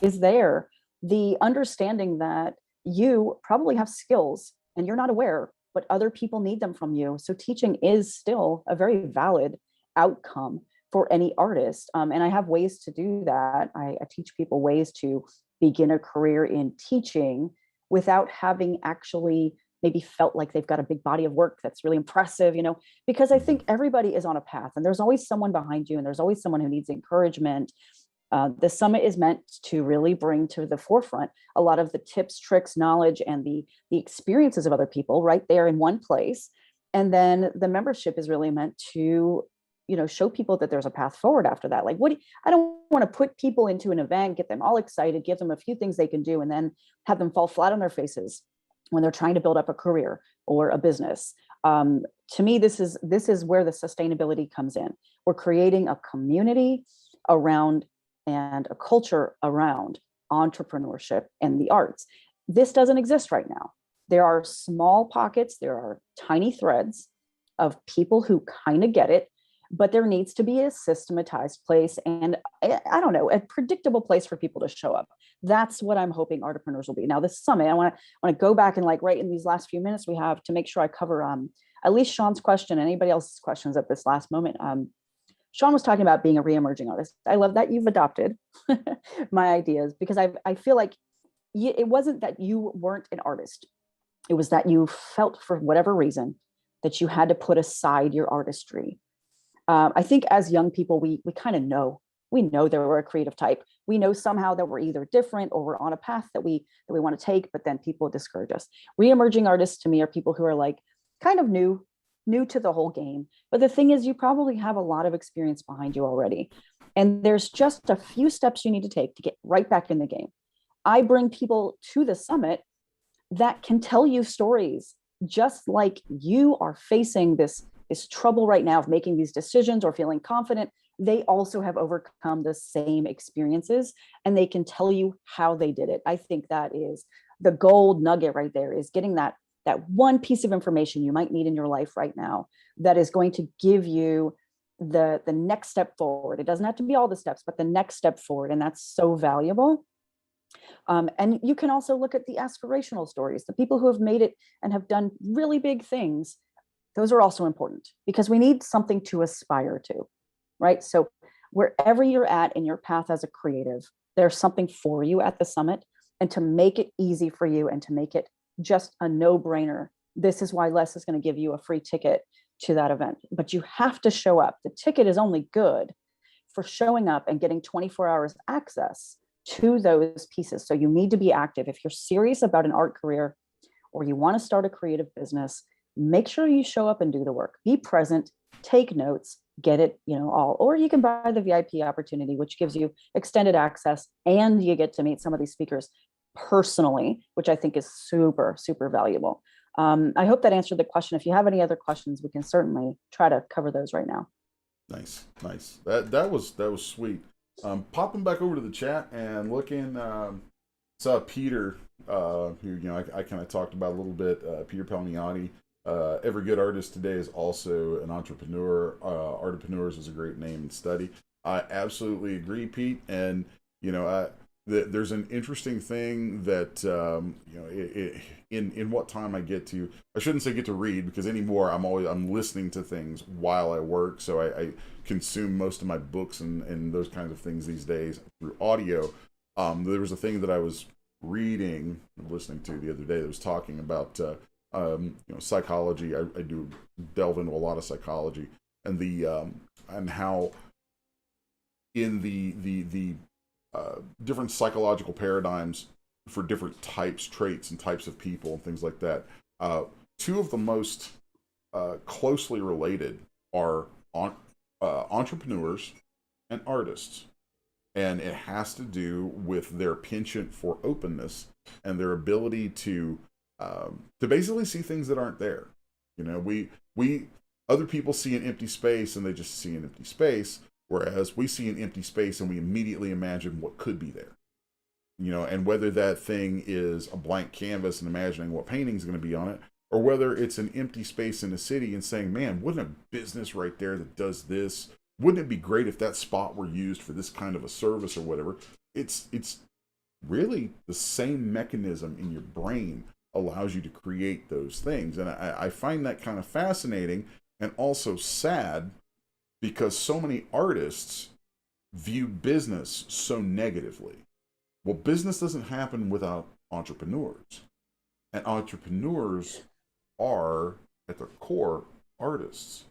is there. The understanding that you probably have skills and you're not aware, but other people need them from you. So teaching is still a very valid outcome for any artist. And I have ways to do that. I teach people ways to begin a career in teaching without having actually maybe felt like they've got a big body of work that's really impressive, because I think everybody is on a path and there's always someone behind you and there's always someone who needs encouragement. The summit is meant to really bring to the forefront a lot of the tips, tricks, knowledge, and the experiences of other people right there in one place. And then the membership is really meant to, show people that there's a path forward after that. Like, I don't want to put people into an event, get them all excited, give them a few things they can do, and then have them fall flat on their faces when they're trying to build up a career or a business. To me, this is where the sustainability comes in. We're creating a community around and a culture around entrepreneurship and the arts. This doesn't exist right now. There are small pockets, there are tiny threads of people who kind of get it, but there needs to be a systematized place and I don't know, a predictable place for people to show up. That's what I'm hoping Artpreneurs will be. Now, this summit, I want to go back and right in these last few minutes we have to make sure I cover at least Sean's question and anybody else's questions at this last moment. Sean was talking about being a re-emerging artist. I love that you've adopted my ideas because I feel like it wasn't that you weren't an artist. It was that you felt for whatever reason that you had to put aside your artistry. I think as young people, we kind of know. We know that we're a creative type. We know somehow that we're either different or we're on a path that we want to take, but then people discourage us. Re-emerging artists to me are people who are like kind of new to the whole game. But the thing is, you probably have a lot of experience behind you already. And there's just a few steps you need to take to get right back in the game. I bring people to the summit that can tell you stories, just like you are facing this trouble right now of making these decisions or feeling confident. They also have overcome the same experiences and they can tell you how they did it. I think that is the gold nugget right there, is getting that one piece of information you might need in your life right now that is going to give you the next step forward. It doesn't have to be all the steps, but the next step forward. And that's so valuable. And you can also look at the aspirational stories, the people who have made it and have done really big things. Those are also important because we need something to aspire to, right? So wherever you're at in your path as a creative, there's something for you at the summit. And to make it easy for you and to make it just a no-brainer, this is why Les is going to give you a free ticket to that event. But you have to show up. The ticket is only good for showing up and getting 24 hours access to those pieces. So you need to be active. If you're serious about an art career or you want to start a creative business, make sure you show up and do the work. Be present, take notes, get it, all. Or you can buy the VIP opportunity, which gives you extended access and you get to meet some of these speakers personally, which I think is super, super valuable. I hope that answered the question. If you have any other questions, we can certainly try to cover those right now. Nice. That was sweet. Popping back over to the chat and looking, saw Peter, who I kind of talked about a little bit. Peter Palmiotti every good artist today is also an entrepreneur. Artapeneurs is a great name and study. I absolutely agree, Pete. And there's an interesting thing that in what time I get to. I shouldn't say get to read because anymore I'm listening to things while I work. So I consume most of my books and those kinds of things these days through audio. There was a thing that I was reading, listening to the other day that was talking about psychology. I do delve into a lot of psychology and the and how in the different psychological paradigms for different types, traits, and types of people and things like that. Two of the most closely related are entrepreneurs and artists. And it has to do with their penchant for openness and their ability to basically see things that aren't there. We other people see an empty space and they just see an empty space, whereas we see an empty space and we immediately imagine what could be there. And whether that thing is a blank canvas and imagining what painting is going to be on it, or whether it's an empty space in a city and saying, man, wouldn't a business right there that does this, wouldn't it be great if that spot were used for this kind of a service or whatever? It's really the same mechanism in your brain allows you to create those things. And I find that kind of fascinating and also sad because so many artists view business so negatively. Well, business doesn't happen without entrepreneurs. And entrepreneurs are, at their core, artists.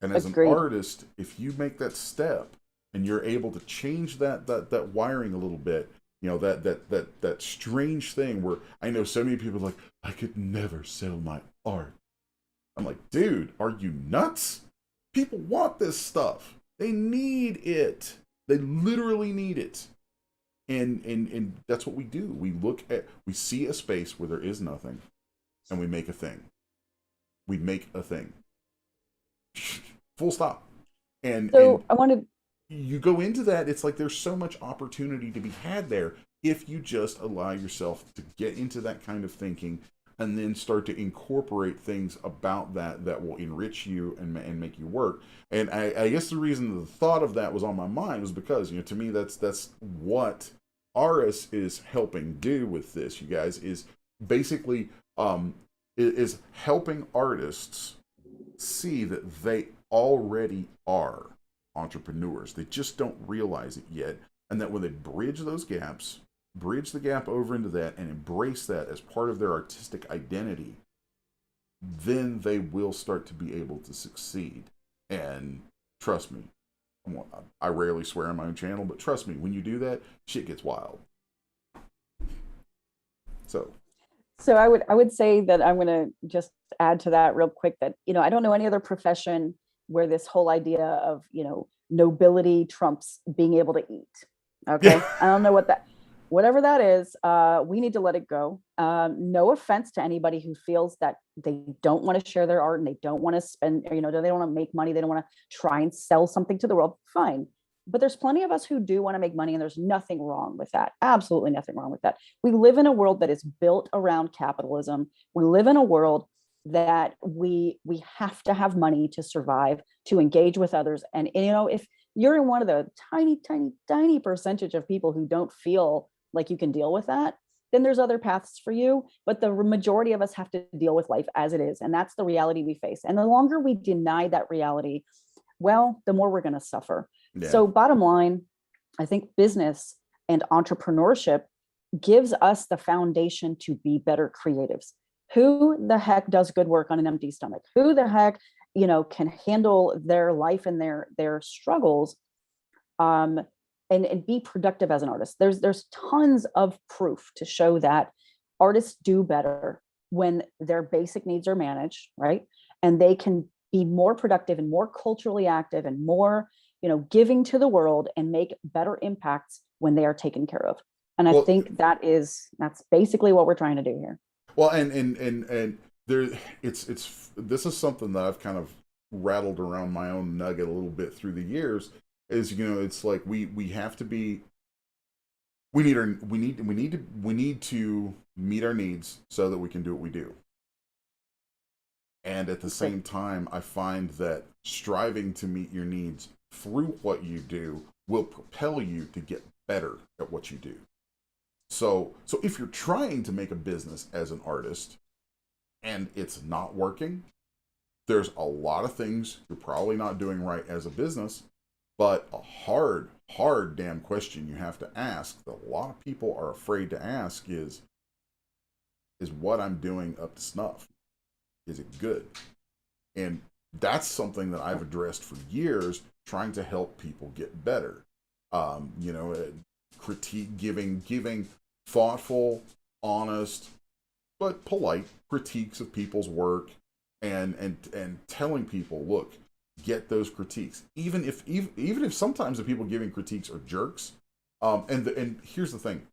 And as Agreed. an artist, if you make that step and you're able to change that wiring a little bit, that strange thing where I know so many people are like, I could never sell my art. I'm like, dude, are you nuts? People want this stuff. They need it. They literally need it. And that's what we do. We see a space where there is nothing, and we make a thing. We make a thing. Full stop. And I wanted you go into that, it's like there's so much opportunity to be had there if you just allow yourself to get into that kind of thinking and then start to incorporate things about that will enrich you and make you work. And I guess the reason the thought of that was on my mind was because, to me, that's what Aris is helping do with this, you guys, is basically is helping artists see that they already are entrepreneurs. They just don't realize it yet. And that when they bridge those gaps, bridge the gap over into that and embrace that as part of their artistic identity, then they will start to be able to succeed. And trust me, I rarely swear on my own channel, but trust me, when you do that, shit gets wild. So I would say that I'm going to just add to that real quick that, I don't know any other profession where this whole idea of, nobility trumps being able to eat. Okay. yeah. I don't know whatever that is, we need to let it go. No offense to anybody who feels that they don't want to share their art and they don't want to spend, they don't want to make money. They don't want to try and sell something to the world. Fine. But there's plenty of us who do want to make money, and there's nothing wrong with that. Absolutely nothing wrong with that. We live in a world that is built around capitalism. We live in a world that we have to have money to survive, to engage with others. And if you're in one of the tiny percentage of people who don't feel like you can deal with that, then there's other paths for you. But the majority of us have to deal with life as it is. And that's the reality we face. And the longer we deny that reality, well, the more we're going to suffer. Yeah. So bottom line, I think business and entrepreneurship gives us the foundation to be better creatives. Who the heck does good work on an empty stomach? Who the heck, can handle their life and their struggles and be productive as an artist? There's tons of proof to show that artists do better when their basic needs are managed, right? And they can be more productive and more culturally active and more, giving to the world and make better impacts when they are taken care of. And I think that's basically what we're trying to do here. Well, and there, it's this is something that I've kind of rattled around my own nugget a little bit through the years. Is it's like we have to be, we need to meet our needs so that we can do what we do. And at the same time, I find that striving to meet your needs through what you do will propel you to get better at what you do. So if you're trying to make a business as an artist and it's not working, there's a lot of things you're probably not doing right as a business, but a hard damn question you have to ask that a lot of people are afraid to ask is what I'm doing up to snuff? Is it good? And that's something that I've addressed for years, trying to help people get better. You know, critique, giving thoughtful, honest, but polite critiques of people's work, and telling people, look, get those critiques, even if sometimes the people giving critiques are jerks. And here's the thing: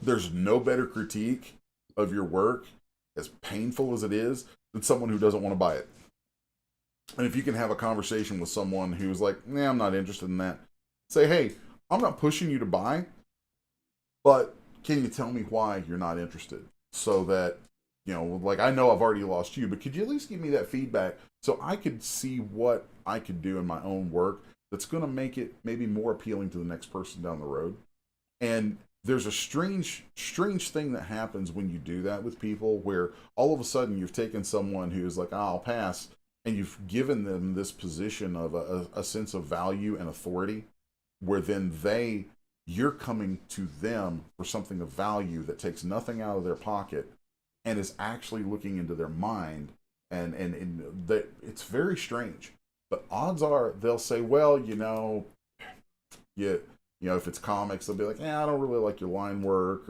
there's no better critique of your work, as painful as it is, than someone who doesn't want to buy it. And if you can have a conversation with someone who's like, nah, I'm not interested in that, say, hey, I'm not pushing you to buy, but can you tell me why you're not interested? So that, you know, like, I know I've already lost you, but could you at least give me that feedback so I could see what I could do in my own work that's going to make it maybe more appealing to the next person down the road? And there's a strange thing that happens when you do that with people, where all of a sudden you've taken someone who's like, oh, I'll pass, and you've given them this position of a sense of value and authority, where then you're coming to them for something of value that takes nothing out of their pocket and is actually looking into their mind, and that it's very strange. But odds are they'll say, well, if it's comics, they'll be like, I don't really like your line work,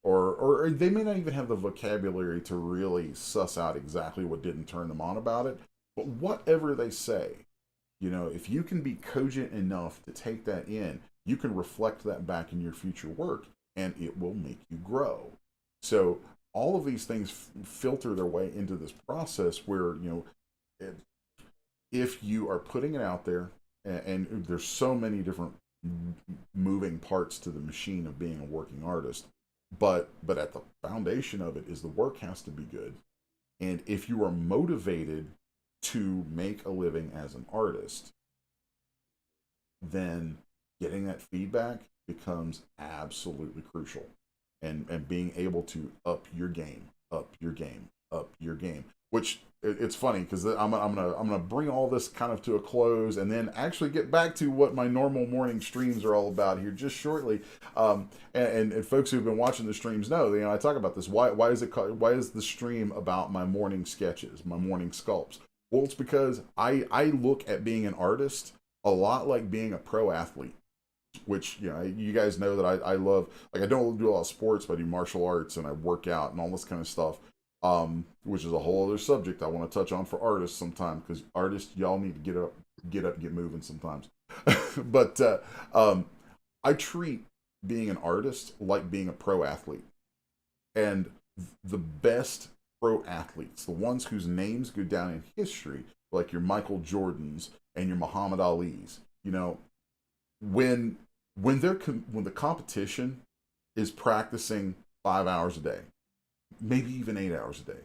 or they may not even have the vocabulary to really suss out exactly what didn't turn them on about it. But whatever they say, if you can be cogent enough to take that in, you can reflect that back in your future work, and it will make you grow. So all of these things filter their way into this process where, if you are putting it out there, and there's so many different moving parts to the machine of being a working artist, but at the foundation of it is the work has to be good. And if you are motivated to make a living as an artist, then getting that feedback becomes absolutely crucial, and being able to up your game, which it's funny because I'm gonna bring all this kind of to a close, and then actually get back to what my normal morning streams are all about here just shortly. And folks who've been watching the streams know, I talk about this. Why is the stream about my morning sketches, my morning sculpts? Well, it's because I look at being an artist a lot like being a pro athlete, which, you guys know that I love. Like, I don't do a lot of sports, but I do martial arts and I work out and all this kind of stuff. Which is a whole other subject I want to touch on for artists sometime, because artists, y'all need to get moving sometimes. But I treat being an artist like being a pro athlete. And the best pro athletes, the ones whose names go down in history, like your Michael Jordans and your Muhammad Alis, when the competition is practicing 5 hours a day, maybe even 8 hours a day,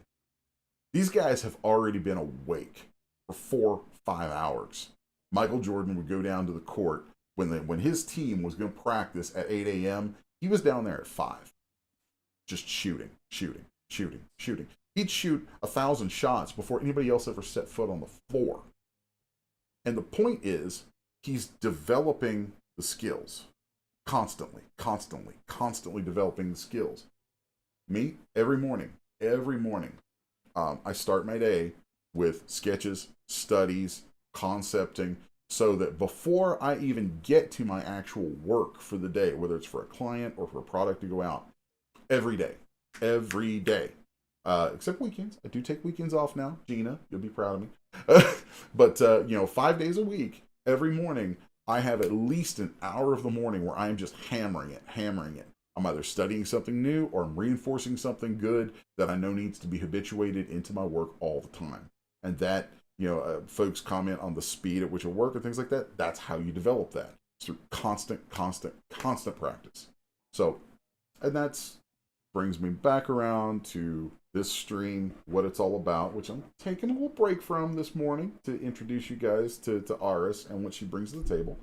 these guys have already been awake for 4-5 hours. Michael Jordan would go down to the court when his team was going to practice at 8 a.m. He was down there at 5, just shooting. He'd shoot 1,000 shots before anybody else ever set foot on the floor. And the point is, he's developing the skills constantly developing the skills. Me, every morning, I start my day with sketches, studies, concepting, so that before I even get to my actual work for the day, whether it's for a client or for a product to go out, every day, except weekends. I do take weekends off now. Gina, you'll be proud of me. But 5 days a week, every morning, I have at least an hour of the morning where I'm just hammering it. I'm either studying something new or I'm reinforcing something good that I know needs to be habituated into my work all the time. And that, folks comment on the speed at which I work and things like that. That's how you develop that. It's through constant practice. So, and that's brings me back around to this stream, what it's all about, which I'm taking a little break from this morning to introduce you guys to Aris and what she brings to the table.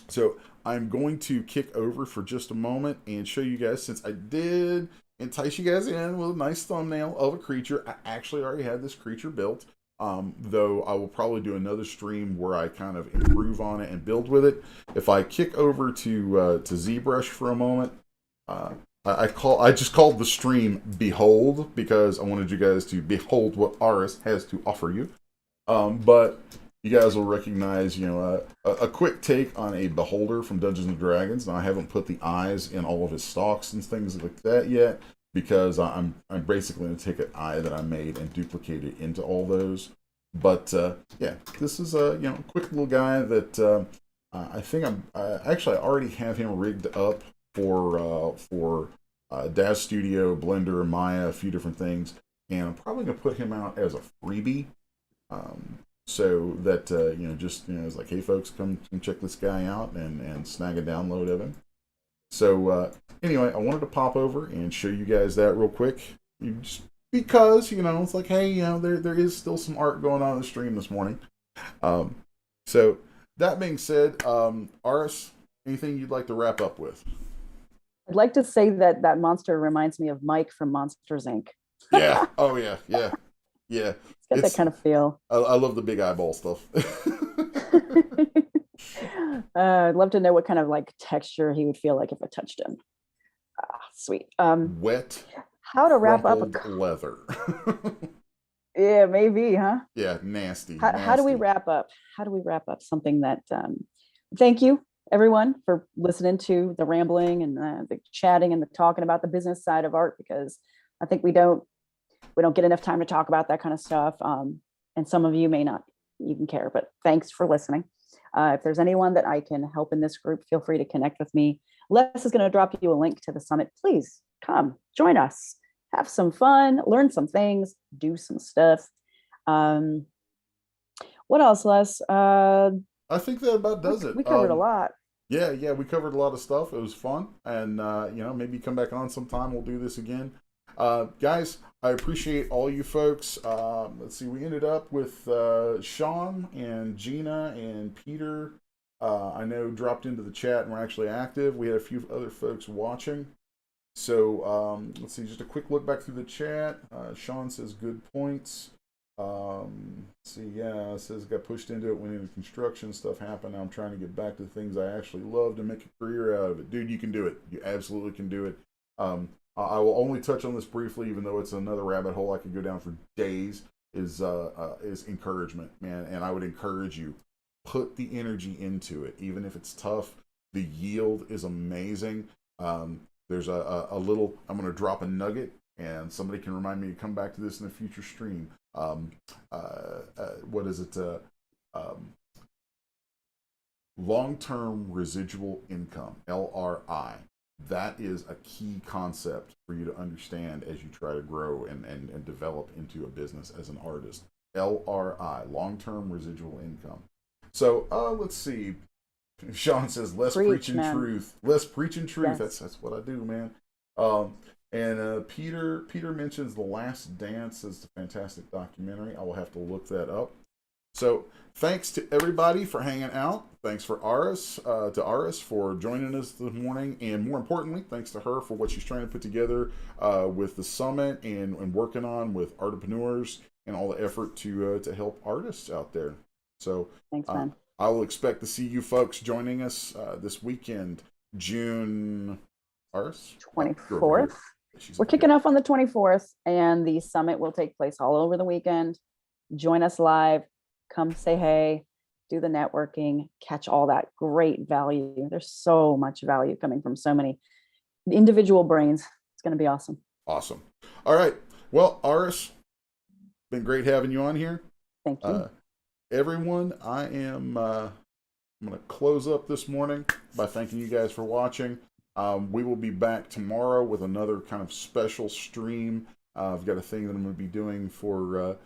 So I'm going to kick over for just a moment and show you guys, since I did entice you guys in with a nice thumbnail of a creature. I actually already had this creature built, though I will probably do another stream where I kind of improve on it and build with it. If I kick over to Zbrush for a moment, I just called the stream "Behold" because I wanted you guys to behold what Aris has to offer you. But you guys will recognize, a quick take on a beholder from Dungeons and Dragons. Now, I haven't put the eyes in all of his stalks and things like that yet, because I'm basically going to take an eye that I made and duplicate it into all those. But yeah, this is a quick little guy that I think I already have him rigged up for Daz Studio, Blender, Maya, a few different things, and I'm probably going to put him out as a freebie. So that it's like, hey folks, come check this guy out and snag a download of him. So anyway, I wanted to pop over and show you guys that real quick, just because it's like, hey, there is still some art going on in the stream this morning. So that being said, Aris, anything you'd like to wrap up with? I'd like to say that monster reminds me of Mike from Monsters Inc. Yeah. Oh yeah. Yeah. Yeah. It's got that kind of feel. I love the big eyeball stuff. I'd love to know what kind of like texture he would feel like if I touched him. Sweet. Wet. How to wrap up leather. Yeah, maybe, huh? Yeah, nasty. How do we wrap up? How do we wrap up something that? Thank you, everyone, for listening to the rambling and the chatting and the talking about the business side of art, because I think we don't get enough time to talk about that kind of stuff. And some of you may not even care, but thanks for listening. If there's anyone that I can help in this group, feel free to connect with me. Les is going to drop you a link to the summit. Please come join us, have some fun, learn some things, do some stuff. What else, Les? I think that about does it. We covered a lot. Yeah, we covered a lot of stuff. It was fun, and maybe come back on sometime. We'll do this again. Guys, I appreciate all you folks. Let's see, we ended up with Sean and Gina and Peter. I know dropped into the chat and were actually active. We had a few other folks watching. So let's see, just a quick look back through the chat. Sean says good points. Let's see, yeah, it says got pushed into it when the construction stuff happened. Now I'm trying to get back to the things I actually love to make a career out of it. Dude, you can do it. You absolutely can do it. I will only touch on this briefly, even though it's another rabbit hole I could go down for days, is encouragement, man. And I would encourage you, put the energy into it. Even if it's tough, the yield is amazing. There's a little, I'm going to drop a nugget, and somebody can remind me to come back to this in a future stream. What is it? Long-term residual income, LRI. That is a key concept for you to understand as you try to grow and develop into a business as an artist. LRI, long-term residual income. So let's see. Sean says, less preaching truth. Less preaching truth. Yes. That's what I do, man. And Peter mentions The Last Dance as the fantastic documentary. I will have to look that up. So thanks to everybody for hanging out. Thanks for Aris, for joining us this morning. And more importantly, thanks to her for what she's trying to put together with the summit and working on with Artapeneurs and all the effort to help artists out there. So thanks, man. I will expect to see you folks joining us this weekend, June 24th. We're kicking off on the 24th, and the summit will take place all over the weekend. Join us live. Come say hey, do the networking, catch all that great value. There's so much value coming from so many individual brains. It's going to be awesome. Awesome. All right. Well, Aris, been great having you on here. Thank you. Everyone, I'm going to close up this morning by thanking you guys for watching. We will be back tomorrow with another kind of special stream. I've got a thing that I'm going to be doing for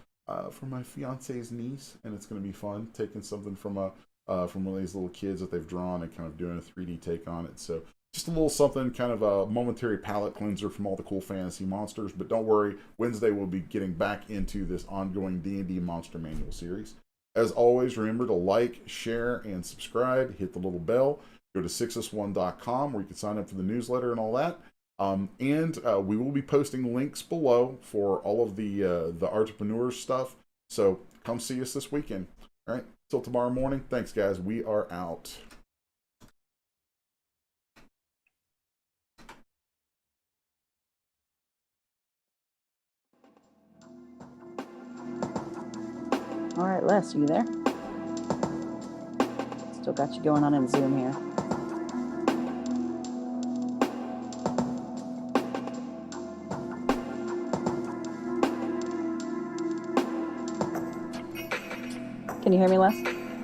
my fiance's niece, and it's going to be fun, taking something from one of these little kids that they've drawn and kind of doing a 3D take on it. So just a little something, kind of a momentary palate cleanser from all the cool fantasy monsters. But don't worry, Wednesday we'll be getting back into this ongoing D&D Monster Manual series. As always, remember to like, share, and subscribe. Hit the little bell. Go to 6s1.com where you can sign up for the newsletter and all that. And we will be posting links below for all of the Artapeneurs stuff. So come see us this weekend. All right, till tomorrow morning. Thanks, guys. We are out. All right, Les, are you there? Still got you going on in Zoom here. Can you hear me, Les?